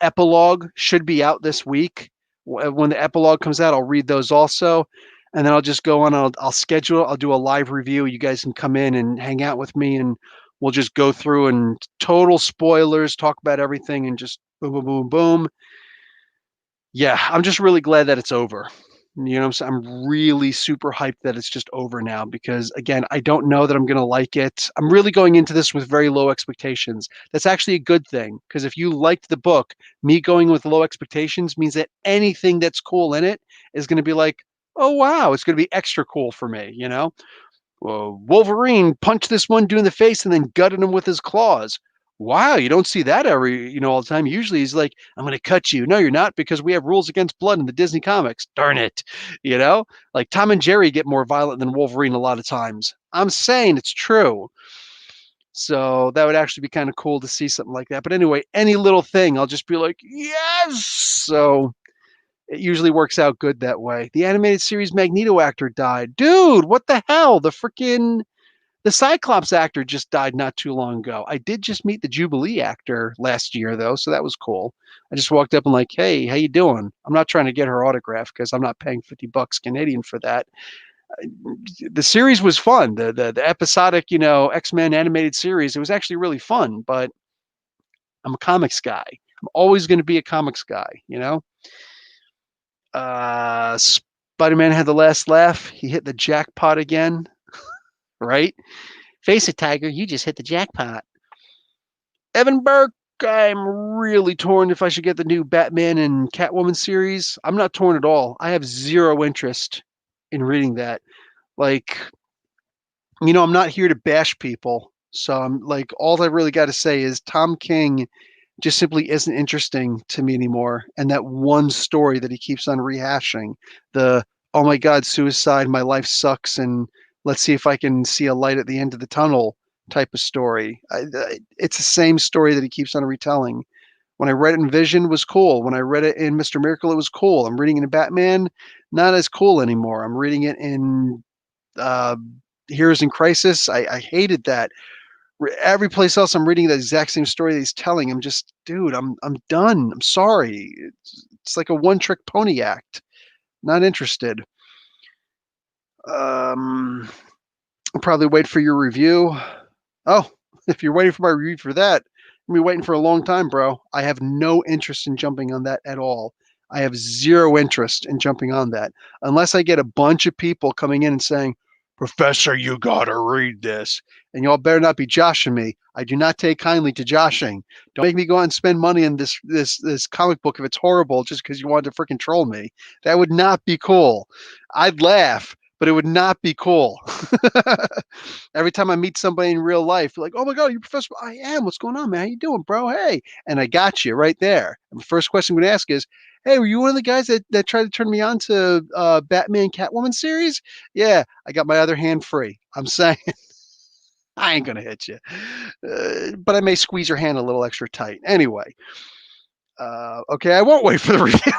epilogue should be out this week. When the epilogue comes out, I'll read those also, and then I'll just go on. I'll schedule. I'll do a live review. You guys can come in and hang out with me, and we'll just go through and total spoilers, talk about everything, and just boom, boom, boom, boom. Yeah, I'm just really glad that it's over. You know what I'm saying? I'm really super hyped that it's just over now because, again, I don't know that I'm going to like it. I'm really going into this with very low expectations. That's actually a good thing because if you liked the book, me going with low expectations means that anything that's cool in it is going to be like, oh, wow, it's going to be extra cool for me, you know? Well, Wolverine punched this one dude in the face and then gutted him with his claws. Wow, you don't see that all the time. Usually he's like, I'm going to cut you. No, you're not because we have rules against blood in the Disney comics. Darn it. You know, like Tom and Jerry get more violent than Wolverine a lot of times. I'm saying it's true. So that would actually be kind of cool to see something like that. But anyway, any little thing, I'll just be like, yes. So it usually works out good that way. The animated series Magneto actor died. Dude, what the hell? The Cyclops actor just died not too long ago. I did just meet the Jubilee actor last year though, so that was cool. I just walked up and like, "Hey, how you doing?" I'm not trying to get her autograph because I'm not paying $50 Canadian for that. The series was fun. The episodic, X-Men animated series, it was actually really fun, but I'm a comics guy. I'm always going to be a comics guy, you know? Spider-Man had the last laugh. He hit the jackpot again, right? Face it, Tiger. You just hit the jackpot. Evan Burke, I'm really torn if I should get the new Batman and Catwoman series. I'm not torn at all. I have zero interest in reading that. Like, I'm not here to bash people. So I'm like, all I really got to say is Tom King just simply isn't interesting to me anymore. And that one story that he keeps on rehashing, the oh my God, suicide, my life sucks, and let's see if I can see a light at the end of the tunnel type of story. It's the same story that he keeps on retelling. When I read it in Vision, it was cool. When I read it in Mr. Miracle, it was cool. I'm reading it in Batman, not as cool anymore. I'm reading it in uh, Heroes in Crisis. I hated that. Every place else I'm reading the exact same story that he's telling. I'm just, dude, I'm done. I'm sorry. It's like a one-trick pony act. Not interested. I'll probably wait for your review. Oh, if you're waiting for my review for that, I'm be waiting for a long time, bro. I have no interest in jumping on that at all. I have zero interest in jumping on that unless I get a bunch of people coming in and saying, Professor, you gotta read this. And y'all better not be joshing me. I do not take kindly to joshing. Don't make me go out and spend money on this comic book if it's horrible just because you wanted to freaking troll me. That would not be cool. I'd laugh, but it would not be cool. Every time I meet somebody in real life, like, oh my God, you're Professor. I am. What's going on, man? How you doing, bro? Hey. And I got you right there. And the first question I'm going to ask is, hey, were you one of the guys that tried to turn me on to Batman Catwoman series? Yeah, I got my other hand free. I'm saying I ain't going to hit you. But I may squeeze your hand a little extra tight. Anyway, okay, I won't wait for the review.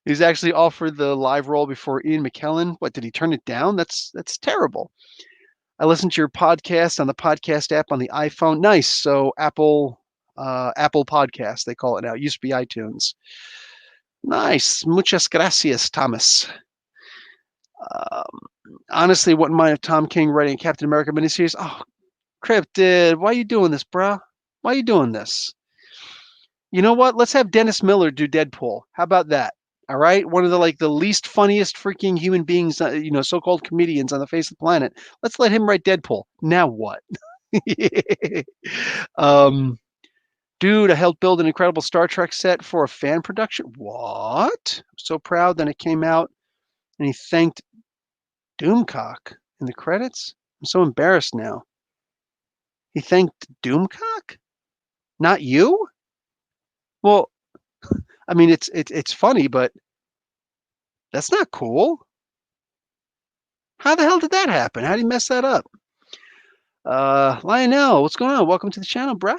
He's actually offered the live role before Ian McKellen. What, did he turn it down? That's terrible. I listened to your podcast on the podcast app on the iPhone. Nice. So Apple Podcast, they call it now. It used to be iTunes. Nice. Muchas gracias, Thomas. Honestly, wouldn't mind if Tom King writing a Captain America miniseries. Oh, Cryptid, why are you doing this, bruh? Why are you doing this? You know what? Let's have Dennis Miller do Deadpool. How about that? All right, one of the least funniest freaking human beings, so-called comedians on the face of the planet. Let's let him write Deadpool. Now what? Dude, I helped build an incredible Star Trek set for a fan production. What? I'm so proud that it came out, and he thanked Doomcock in the credits. I'm so embarrassed now. He thanked Doomcock, not you. Well, I mean, it's funny, but that's not cool. How the hell did that happen? How did he mess that up? Lionel, what's going on? Welcome to the channel, bruh.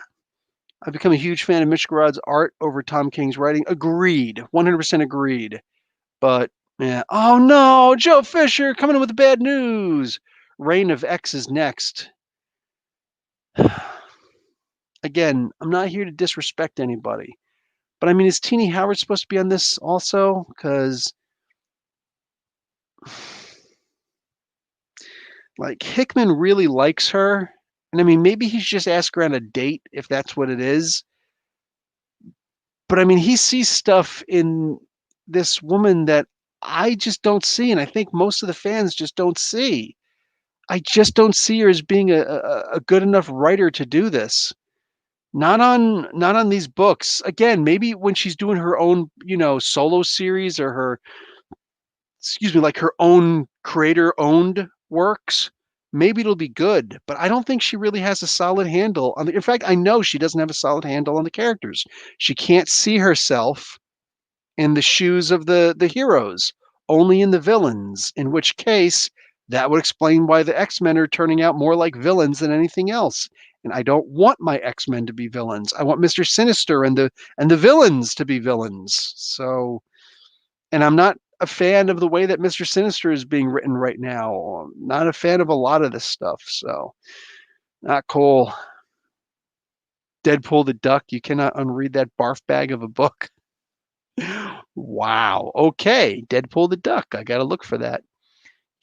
I've become a huge fan of Mitch Gerads' art over Tom King's writing. Agreed. 100% agreed. But, yeah. Oh, no. Joe Fisher coming in with the bad news. Reign of X is next. Again, I'm not here to disrespect anybody. But, I mean, is Teenie Howard supposed to be on this also? Because, Hickman really likes her. And, I mean, maybe he's just asked her on a date, if that's what it is. But, I mean, he sees stuff in this woman that I just don't see, and I think most of the fans just don't see. I just don't see her as being a good enough writer to do this. Not on these books. Again, maybe when she's doing her own, solo series or her her own creator-owned works, maybe it'll be good. But I don't think she really has a solid handle on the. In fact, I know she doesn't have a solid handle on the characters. She can't see herself in the shoes of the heroes, only in the villains, in which case that would explain why the X-Men are turning out more like villains than anything else. And I don't want my X-Men to be villains. I want Mr. Sinister and the villains to be villains. So, and I'm not a fan of the way that Mr. Sinister is being written right now. I'm not a fan of a lot of this stuff. So, not cool. Deadpool the Duck, you cannot unread that barf bag of a book. Wow. Okay. Deadpool the Duck. I got to look for that.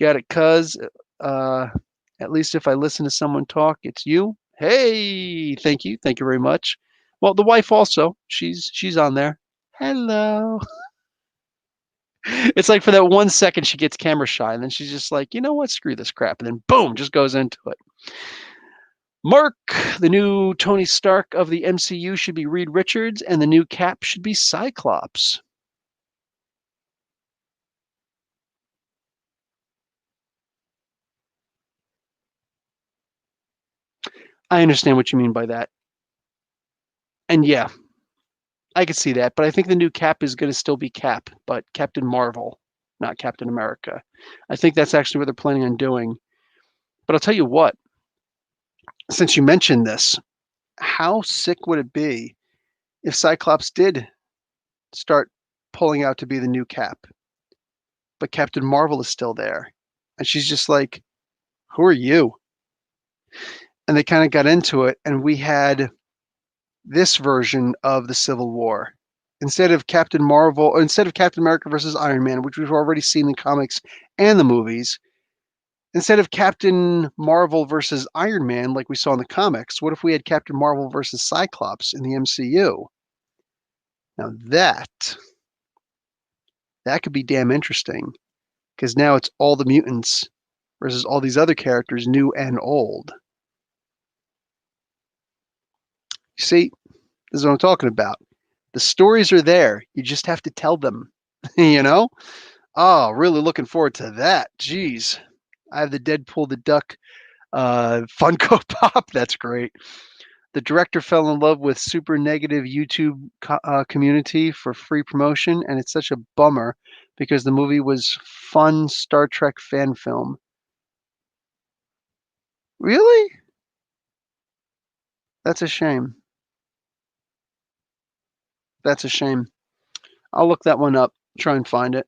Got it, cuz. At least if I listen to someone talk, it's you. Hey, thank you. Thank you very much. Well, the wife also. She's on there. Hello. It's like for that 1 second she gets camera shy, and then she's just like, you know what? Screw this crap. And then boom, just goes into it. Mark, the new Tony Stark of the MCU should be Reed Richards, and the new Cap should be Cyclops. I understand what you mean by that. And yeah, I could see that. But I think the new Cap is going to still be Cap, but Captain Marvel, not Captain America. I think that's actually what they're planning on doing. But I'll tell you what, since you mentioned this, how sick would it be if Cyclops did start pulling out to be the new Cap, but Captain Marvel is still there? And she's just like, Who are you? And they kind of got into it, and we had this version of the Civil War. Instead of Captain America versus Iron Man, which we've already seen in comics and the movies, instead of Captain Marvel versus Iron Man like we saw in the comics, what if we had Captain Marvel versus Cyclops in the MCU? Now that could be damn interesting, because now it's all the mutants versus all these other characters, new and old. You see, this is what I'm talking about. The stories are there. You just have to tell them, you know? Oh, really looking forward to that. Jeez. I have the Deadpool the Duck Funko Pop. That's great. The director fell in love with super negative YouTube community for free promotion, and it's such a bummer because the movie was fun Star Trek fan film. Really? That's a shame. That's a shame. I'll look that one up, try and find it.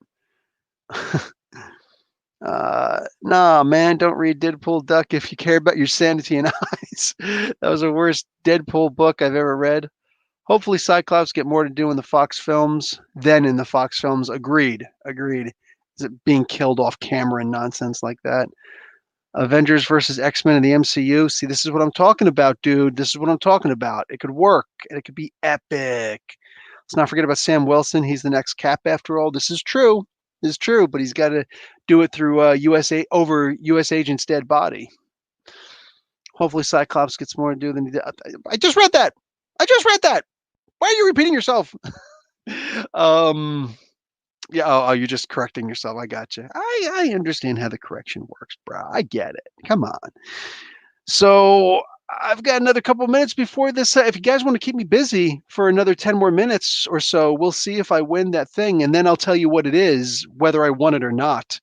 Nah, man, don't read Deadpool Duck if you care about your sanity and eyes. That was the worst Deadpool book I've ever read. Hopefully Cyclops get more to do in the Fox films than in the Fox films. Agreed. Is it being killed off camera and nonsense like that? Avengers versus X-Men in the MCU. See, this is what I'm talking about, dude. This is what I'm talking about. It could work, and it could be epic. Let's not forget about Sam Wilson. He's the next Cap after all. This is true. This is true, but he's got to do it through US agent's dead body. Hopefully Cyclops gets more to do than he did. I just read that. Why are you repeating yourself? Yeah, you're just correcting yourself. I got you. I understand how the correction works, bro. I get it. Come on. So I've got another couple minutes before this. If you guys want to keep me busy for another 10 more minutes or so, we'll see if I win that thing, and then I'll tell you what it is, whether I won it or not,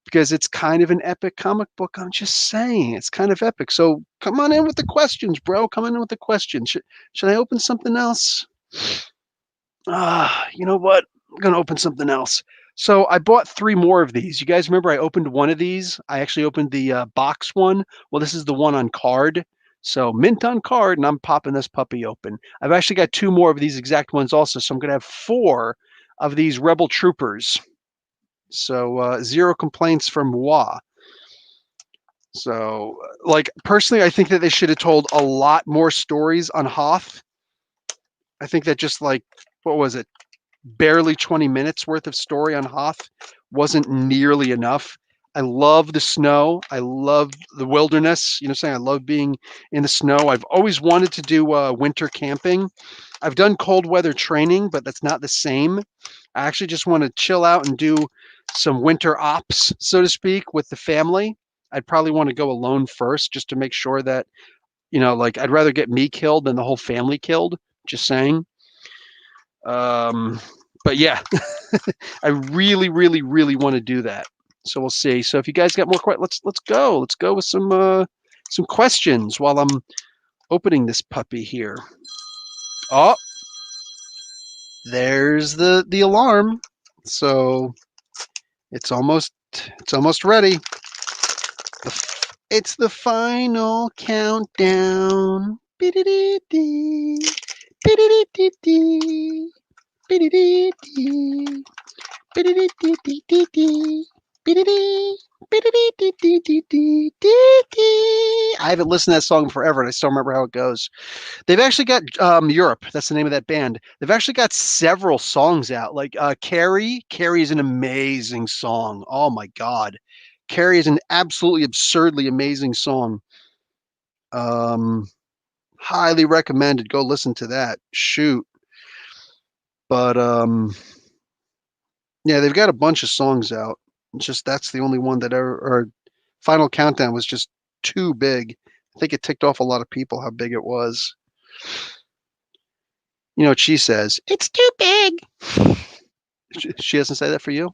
because it's kind of an epic comic book. I'm just saying, it's kind of epic. So come on in with the questions, bro. Come in with the questions. Should I open something else? You know what? I'm going to open something else. So I bought 3 more of these. You guys remember I opened one of these? I actually opened the box one. Well, this is the one on card. So mint on card, and I'm popping this puppy open. I've actually got 2 more of these exact ones also. So I'm going to have 4 of these Rebel Troopers. So 0 complaints from moi. So, like, personally, I think that they should have told a lot more stories on Hoth. I think that just, like, what was it? Barely 20 minutes worth of story on Hoth wasn't nearly enough. I love the snow. I love the wilderness. You know what I'm saying? I love being in the snow. I've always wanted to do winter camping. I've done cold weather training, but that's not the same. I actually just want to chill out and do some winter ops, so to speak, with the family. I'd probably want to go alone first just to make sure that, you know, like I'd rather get me killed than the whole family killed. Just saying. But yeah, I really, really, really want to do that. So we'll see. So if you guys got more questions, let's go. Let's go with some questions while I'm opening this puppy here. Oh, there's the alarm. So it's almost ready. It's the final countdown. I haven't listened to that song forever, and I still remember how it goes. They've actually got Europe. That's the name of that band. They've actually got several songs out. Like Carrie. Carrie is an amazing song. Oh my God. Carrie is an absolutely absurdly amazing song. Highly recommended. Go listen to that. Shoot. But yeah, they've got a bunch of songs out. It's just that's the only one that ever, or Final Countdown was just too big. I think it ticked off a lot of people how big it was. You know what she says? It's too big. She doesn't say that for you?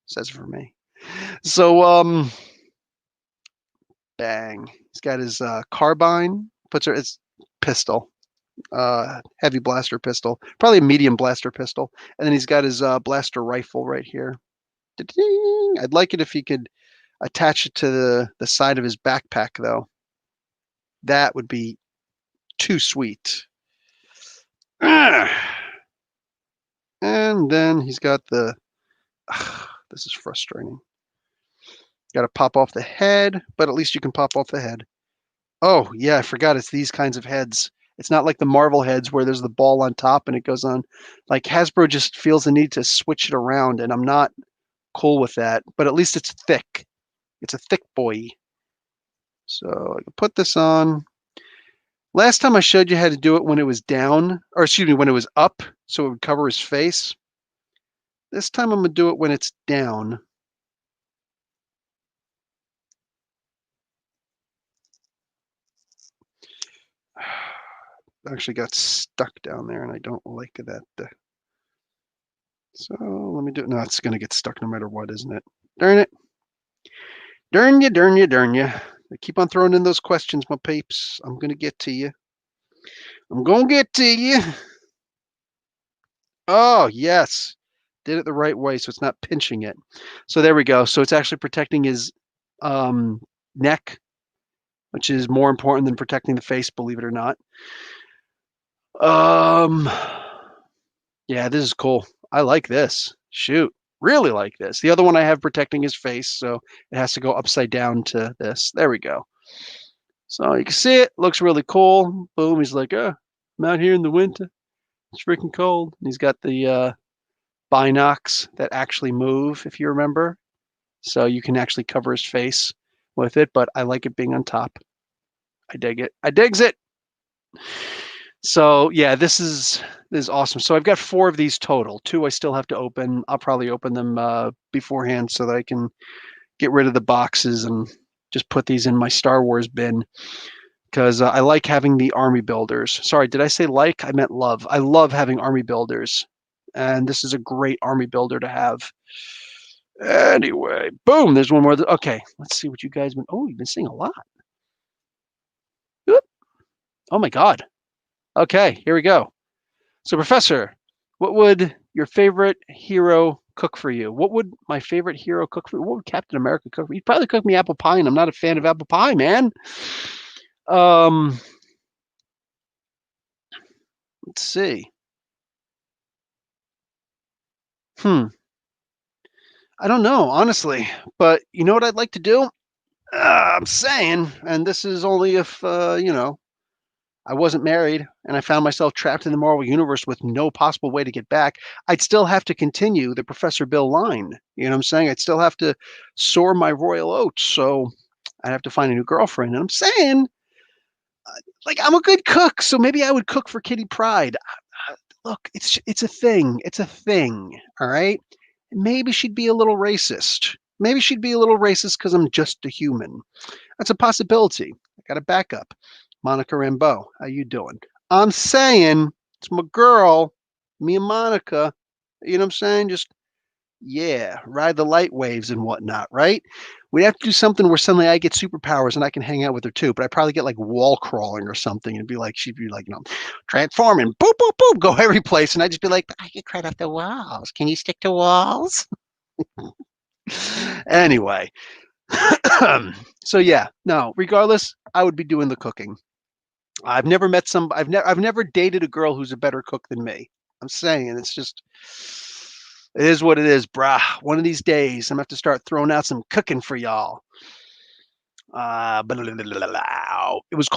Says it for me. So bang. He's got his carbine, puts her it's pistol. Heavy blaster pistol, probably a medium blaster pistol, and then he's got his blaster rifle right here. I'd like it if he could. attach it to the side of his backpack, though. That would be too sweet. And then he's got the... this is frustrating. Got to pop off the head, but at least you can pop off the head. Oh, yeah, I forgot it's these kinds of heads. It's not like the Marvel heads where there's the ball on top and it goes on. Like, Hasbro just feels the need to switch it around, and I'm not cool with that. But at least it's thick. It's a thick boy. So I can put this on. Last time I showed you how to do it when it was down, or excuse me, when it was up, so it would cover his face. This time I'm going to do it when it's down. Actually got stuck down there, and I don't like that. So let me do it. No, it's going to get stuck no matter what, isn't it? Darn it. Darn you, darn you, darn you. I keep on throwing in those questions, my peeps. I'm going to get to you. I'm going to get to you. Oh, yes. Did it the right way, so it's not pinching it. So there we go. So it's actually protecting his neck, which is more important than protecting the face, believe it or not. Yeah, this is cool. I like this. Shoot, really like this. The other one I have protecting his face, so it has to go upside down to this. There we go. So you can see it. Looks really cool. Boom. He's like, I'm out here in the winter. It's freaking cold. And he's got the binocs that actually move, if you remember. So you can actually cover his face with it, but I like it being on top. I dig it. I digs it. So yeah, this is awesome. So I've got 4 of these total. 2 I still have to open. I'll probably open them beforehand so that I can get rid of the boxes and just put these in my Star Wars bin, because I like having the army builders. Sorry, did I say like? I meant love. I love having army builders, and this is a great army builder to have. Anyway, boom, there's one more. Okay, let's see what you guys been. Oh, you've been seeing a lot. Oop. Oh my God. Okay, here we go. So, Professor, what would your favorite hero cook for you? What would my favorite hero cook for you? What would Captain America cook for you? He'd probably cook me apple pie, and I'm not a fan of apple pie, man. Let's see. I don't know, honestly. But you know what I'd like to do? I'm saying, and this is only if, I wasn't married and I found myself trapped in the Marvel Universe with no possible way to get back, I'd still have to continue the Professor Bill line. You know what I'm saying? I'd still have to soar my royal oats. So I'd have to find a new girlfriend. And I'm saying, like, I'm a good cook, so maybe I would cook for Kitty Pryde. Look, it's a thing. It's a thing. All right. Maybe she'd be a little racist. Maybe she'd be a little racist because I'm just a human. That's a possibility. I got a backup. Monica Rambeau, how you doing? I'm saying it's my girl, me and Monica. You know what I'm saying? Just, yeah, ride the light waves and whatnot, right? We'd have to do something where suddenly I get superpowers and I can hang out with her too. But I'd probably get like wall crawling or something and be like, she'd be like, transforming, boop, boop, boop, go every place. And I'd just be like, I can crawl off the walls. Can you stick to walls? Anyway. So yeah, no, regardless, I would be doing the cooking. I've never dated a girl who's a better cook than me. I'm saying it is what it is, brah. One of these days, I'm gonna have to start throwing out some cooking for y'all. It was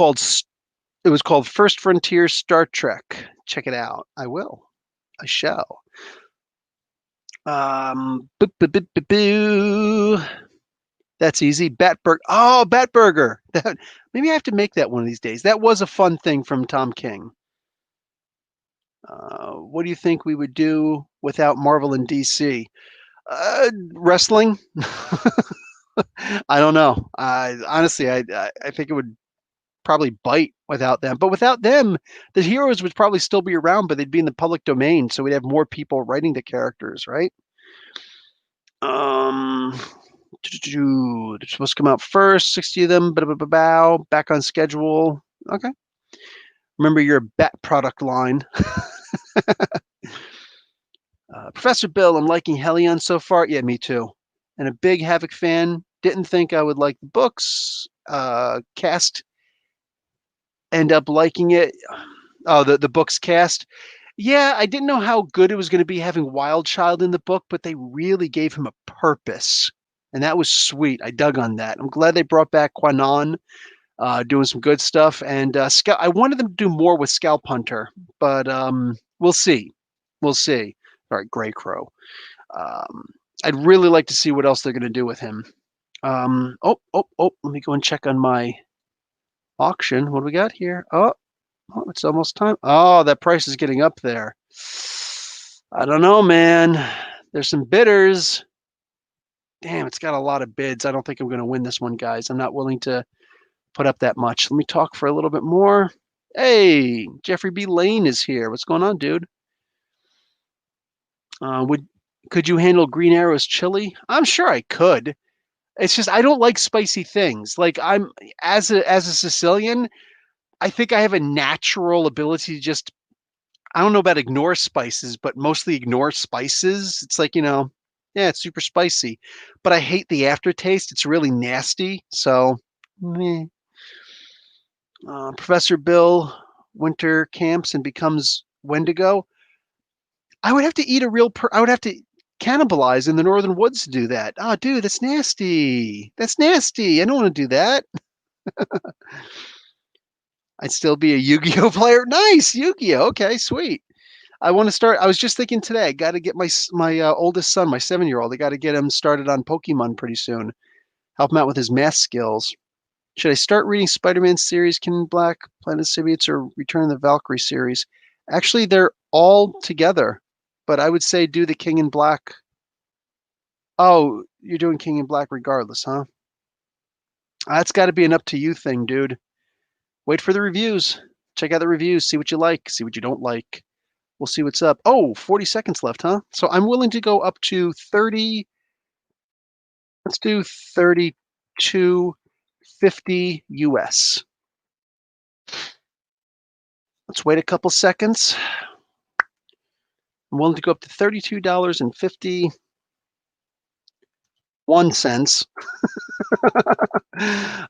called First Frontier Star Trek. Check it out. I will. I shall. That's easy. Batburger. Oh, Batburger. Maybe I have to make that one of these days. That was a fun thing from Tom King. What do you think we would do without Marvel and DC? Wrestling? I don't know. Honestly, I think it would probably bite without them. But without them, the heroes would probably still be around, but they'd be in the public domain, so we'd have more people writing the characters, right? They're supposed to come out first, 60 of them, back on schedule. Okay. Remember your bat product line. Professor Bill, I'm liking Hellion so far. Yeah, me too. And a big Havoc fan. Didn't think I would like the books. Cast end up liking it. Oh, the book's cast. Yeah, I didn't know how good it was going to be having Wild Child in the book, but they really gave him a purpose. And that was sweet. I dug on that. I'm glad they brought back Quanon, doing some good stuff. And I wanted them to do more with Scalp Hunter, but we'll see. We'll see. All right, Grey Crow. I'd really like to see what else they're going to do with him. Let me go and check on my auction. What do we got here? Oh, it's almost time. Oh, that price is getting up there. I don't know, man. There's some bidders. Damn, it's got a lot of bids. I don't think I'm going to win this one, guys. I'm not willing to put up that much. Let me talk for a little bit more. Hey, Jeffrey B. Lane is here. What's going on, dude? Could you handle Green Arrow's chili? I'm sure I could. It's just I don't like spicy things. Like I'm as a Sicilian, I think I have a natural ability to just I don't know about ignore spices, but mostly ignore spices. It's like, yeah, it's super spicy, but I hate the aftertaste. It's really nasty. So, meh. Professor Bill winter camps and becomes Wendigo. I would have to eat a real I would have to cannibalize in the northern woods to do that. Oh, dude, that's nasty. That's nasty. I don't want to do that. I'd still be a Yu-Gi-Oh player. Nice, Yu-Gi-Oh. Okay, sweet. I want to start. I was just thinking today. I got to get my oldest son, my 7-year-old. I got to get him started on Pokemon pretty soon. Help him out with his math skills. Should I start reading Spider-Man series, King in Black, Planet of Symbiotes, or Return of the Valkyrie series? Actually, they're all together, but I would say do the King in Black. Oh, you're doing King in Black regardless, huh? That's got to be an up to you thing, dude. Wait for the reviews. Check out the reviews. See what you like. See what you don't like. We'll see what's up. Oh, 40 seconds left, huh? So I'm willing to go up to 30. Let's do 32.50 US. Let's wait a couple seconds. I'm willing to go up to $32.51.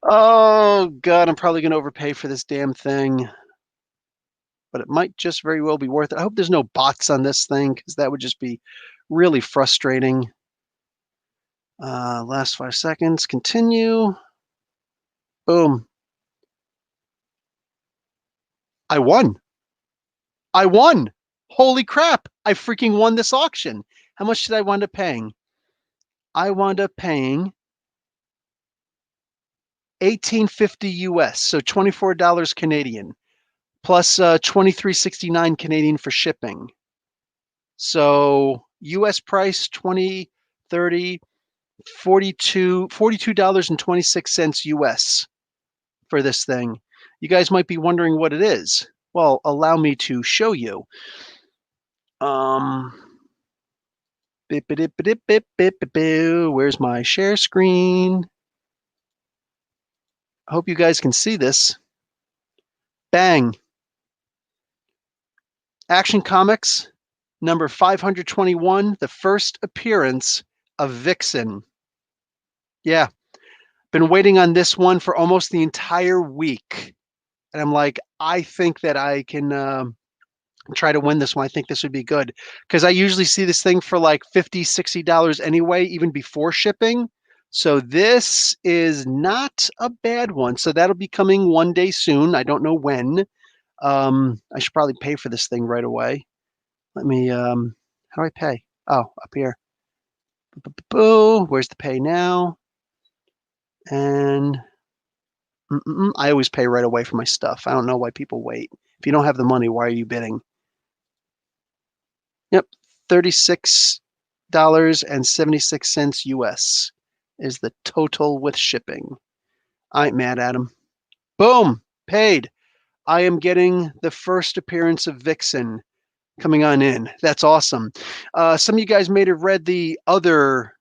Oh, God, I'm probably going to overpay for this damn thing. But it might just very well be worth it. I hope there's no bots on this thing, because that would just be really frustrating. Last 5 seconds. Continue. Boom. I won. I won. Holy crap. I freaking won this auction. How much did I wind up paying? I wound up paying $18.50 US, so $24 Canadian, plus $23.69 Canadian for shipping. So US price 20, 30, $42.26 US for this thing. You guys might be wondering what it is. Well, allow me to show you. Where's my share screen? I hope you guys can see this. Bang. Action Comics, number 521, the first appearance of Vixen. Yeah, been waiting on this one for almost the entire week. And I'm like, I think that I can try to win this one. I think this would be good. Because I usually see this thing for like $50, $60 anyway, even before shipping. So this is not a bad one. So that'll be coming one day soon. I don't know when. I should probably pay for this thing right away. Let me, how do I pay? Oh, up here. Where's the pay now? And I always pay right away for my stuff. I don't know why people wait. If you don't have the money, why are you bidding? Yep, $36.76 US is the total with shipping. I ain't mad at him. Boom, paid. I am getting the first appearance of Vixen coming on in. That's awesome. Some of you guys may have read the other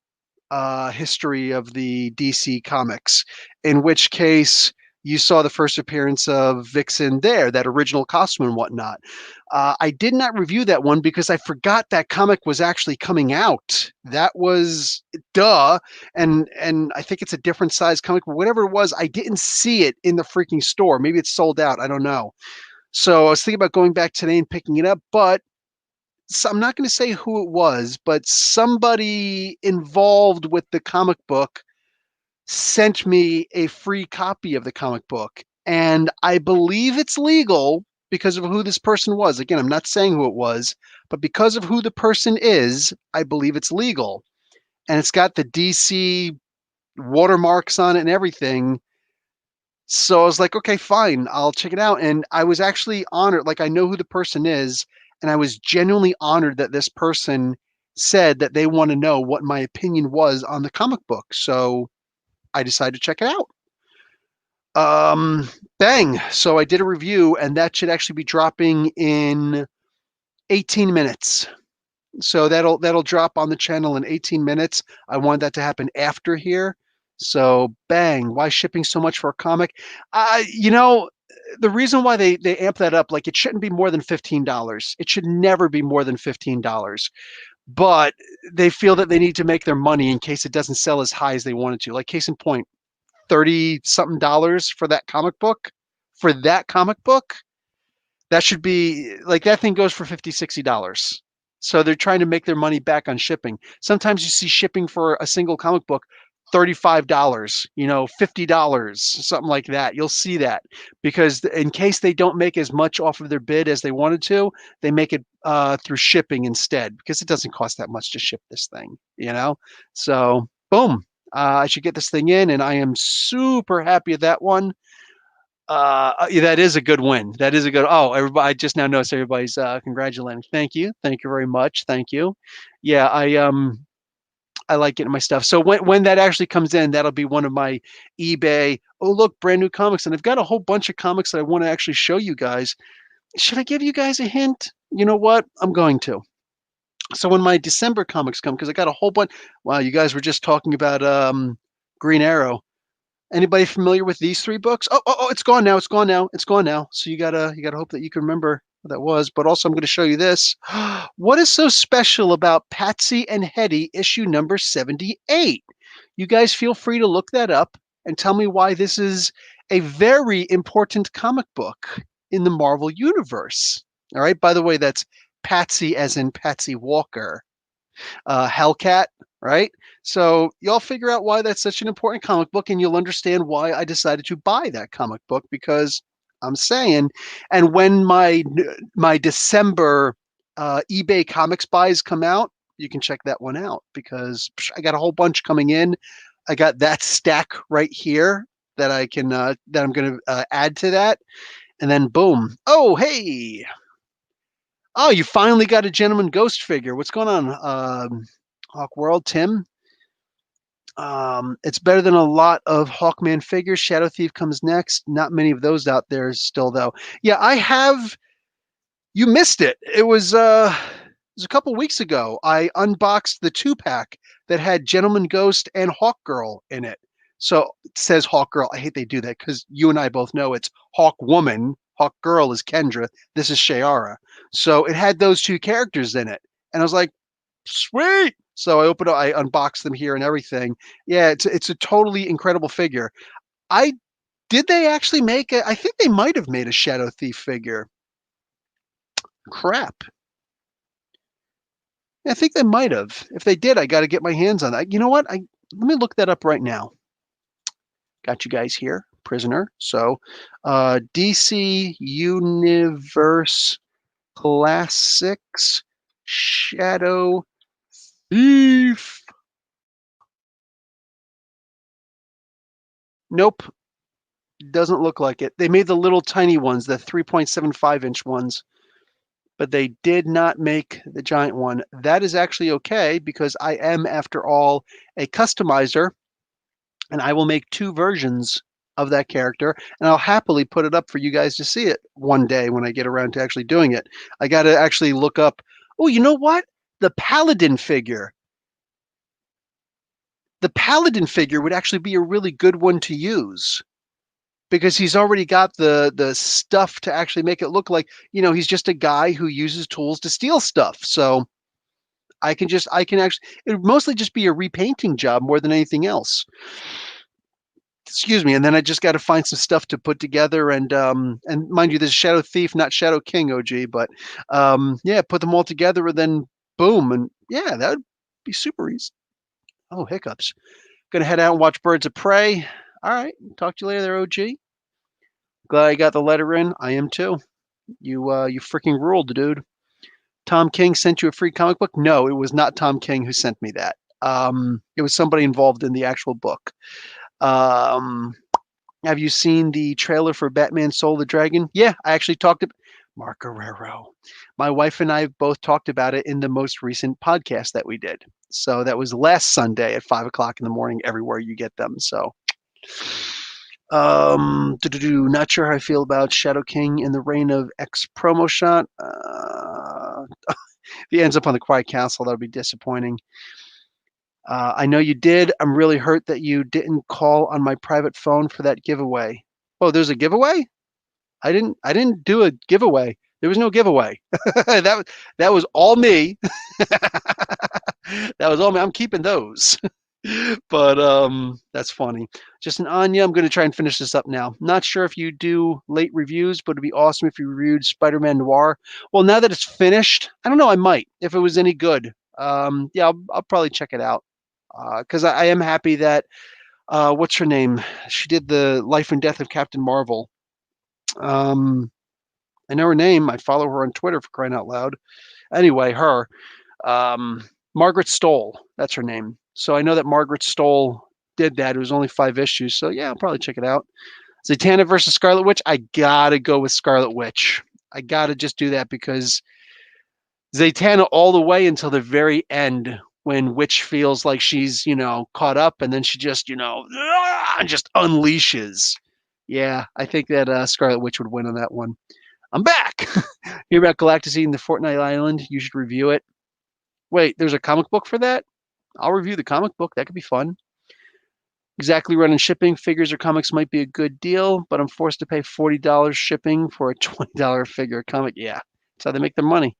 history of the DC comics, in which case you saw the first appearance of Vixen there, that original costume and whatnot. I did not review that one because I forgot that comic was actually coming out. That was duh, and I think it's a different size comic, but whatever it was, I didn't see it in the freaking store. Maybe it's sold out. I don't know. So I was thinking about going back today and picking it up, but so I'm not going to say who it was, but somebody involved with the comic book sent me a free copy of the comic book. And I believe it's legal because of who this person was. Again, I'm not saying who it was, but because of who the person is, I believe it's legal. And it's got the DC watermarks on it and everything. So I was like, okay, fine, I'll check it out. And I was actually honored, like I know who the person is, and I was genuinely honored that this person said that they want to know what my opinion was on the comic book. So I decided to check it out. Bang. So I did a review, and that should actually be dropping in 18 minutes. So that'll drop on the channel in 18 minutes. I want that to happen after here. So bang. Why shipping so much for a comic? You know, the reason why they amp that up, like it shouldn't be more than $15. It should never be more than $15. But they feel that they need to make their money in case it doesn't sell as high as they wanted to. Like case in point, 30 something dollars for that comic book. For that comic book, that should be like that thing goes for $50, $60. So they're trying to make their money back on shipping. Sometimes you see shipping for a single comic book $35, $50, something like that. You'll see that because in case they don't make as much off of their bid as they wanted to, they make it through shipping instead because it doesn't cost that much to ship this thing. So boom, I should get this thing in, and I am super happy at that one. Yeah, that is a good win. That is a good. Oh, everybody! I just now noticed everybody's congratulating. Thank you very much. Thank you. Yeah, I like getting my stuff. So when that actually comes in, that'll be one of my eBay. Oh, look, brand new comics, and I've got a whole bunch of comics that I want to actually show you guys. Should I give you guys a hint? You know what? I'm going to. So when my December comics come, because I got a whole bunch. Wow, you guys were just talking about Green Arrow. Anybody familiar with these three books? Oh, it's gone now. It's gone now. It's gone now. So you gotta hope that you can remember what that was. But also, I'm going to show you this. What is so special about Patsy and Hetty issue number 78? You guys feel free to look that up and tell me why this is a very important comic book in the Marvel universe. All right. By the way, that's Patsy as in Patsy Walker. Hellcat, right? So y'all figure out why that's such an important comic book, and you'll understand why I decided to buy that comic book because I'm saying, and when my December eBay comics buys come out, you can check that one out because I got a whole bunch coming in. I got that stack right here that I can that I'm going to add to that, and then boom! Oh, hey! Oh, you finally got a Gentleman Ghost figure. What's going on, Hawk World, Tim? It's better than a lot of Hawkman figures. Shadow Thief comes next. Not many of those out there still, though. Yeah, I have. You missed it. It was a couple weeks ago. I unboxed the 2-pack that had Gentleman Ghost and Hawk Girl in it. So it says Hawk Girl. I hate they do that because you and I both know it's Hawk Woman. Hawk Girl is Kendra. This is Shayara. So it had those two characters in it. And I was like, sweet. So I unboxed them here and everything. Yeah, it's a totally incredible figure. Did they actually make it? I think they might have made a Shadow Thief figure. Crap. I think they might have. If they did, I got to get my hands on that. You know what? Let me look that up right now. Got you guys here, prisoner. So, DC Universe Classics Shadow Thief. Nope. Doesn't look like it. They made the little tiny ones, the 3.75-inch ones, but they did not make the giant one. That is actually okay because I am, after all, a customizer, and I will make two versions of that character, and I'll happily put it up for you guys to see it one day when I get around to actually doing it. I got to actually look up. Oh, you know what? The Paladin figure. The Paladin figure would actually be a really good one to use because he's already got the stuff to actually make it look like, he's just a guy who uses tools to steal stuff. So I can actually, it would mostly just be a repainting job more than anything else. Excuse me. And then I just got to find some stuff to put together, and mind you, this is Shadow Thief, not Shadow King OG, but yeah, put them all together and then boom. And yeah, that would be super easy. Oh, hiccups. Gonna head out and watch Birds of Prey. All right. Talk to you later, OG. Glad I got the letter in. I am too. You freaking ruled, dude. Tom King sent you a free comic book? No, it was not Tom King who sent me that. It was somebody involved in the actual book. Have you seen the trailer for Batman Soul of the Dragon? Yeah, I actually talked about Mark Guerrero. My wife and I both talked about it in the most recent podcast that we did. So that was last Sunday at 5 o'clock in the morning, everywhere you get them. So not sure how I feel about Shadow King in the Reign of X promo shot. If he ends up on the Quiet Castle, that would be disappointing. I know you did. I'm really hurt that you didn't call on my private phone for that giveaway. Oh, there's a giveaway? I didn't do a giveaway. There was no giveaway. that was all me. That was all me. I'm keeping those. But that's funny. Just an Anya. I'm going to try and finish this up now. Not sure if you do late reviews, but it'd be awesome if you reviewed Spider-Man Noir. Well, now that it's finished, I don't know. I might, if it was any good. Yeah, I'll probably check it out. Because I am happy that what's her name? She did the Life and Death of Captain Marvel. I know her name. I follow her on Twitter, for crying out loud. Anyway, her. Margaret Stoll. That's her name. So I know that Margaret Stoll did that. It was only 5 issues. So yeah, I'll probably check it out. Zatanna versus Scarlet Witch. I gotta go with Scarlet Witch. I gotta just do that because Zatanna all the way until the very end, when Witch feels like she's, caught up, and then she just, just unleashes. Yeah, I think that Scarlet Witch would win on that one. I'm back. Hear about Galactus eating the Fortnite Island? You should review it. Wait, there's a comic book for that? I'll review the comic book. That could be fun. Exactly running shipping. Figures or comics might be a good deal, but I'm forced to pay $40 shipping for a $20 figure comic. Yeah, that's how they make their money.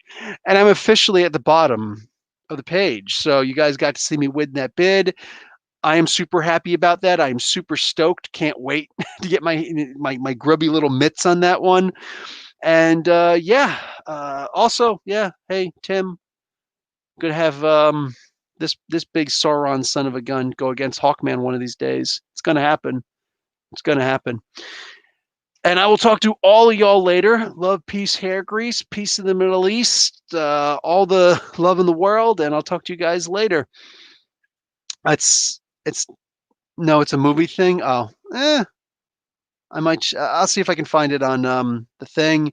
And I'm officially at the bottom of the page. So you guys got to see me win that bid. I am super happy about that. I am super stoked. Can't wait to get my grubby little mitts on that one. And yeah, also, yeah, hey, Tim, good to have this big Sauron son of a gun go against Hawkman one of these days. It's going to happen. It's going to happen. And I will talk to all of y'all later. Love, peace, hair grease, peace in the Middle East, all the love in the world, and I'll talk to you guys later. It's a movie thing. Oh, I might. I'll see if I can find it on the thing.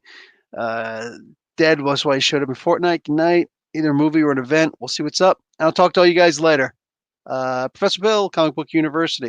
Dead was why he showed up in Fortnite. Good night. Either a movie or an event. We'll see what's up. And I'll talk to all you guys later. Professor Bill, Comic Book University.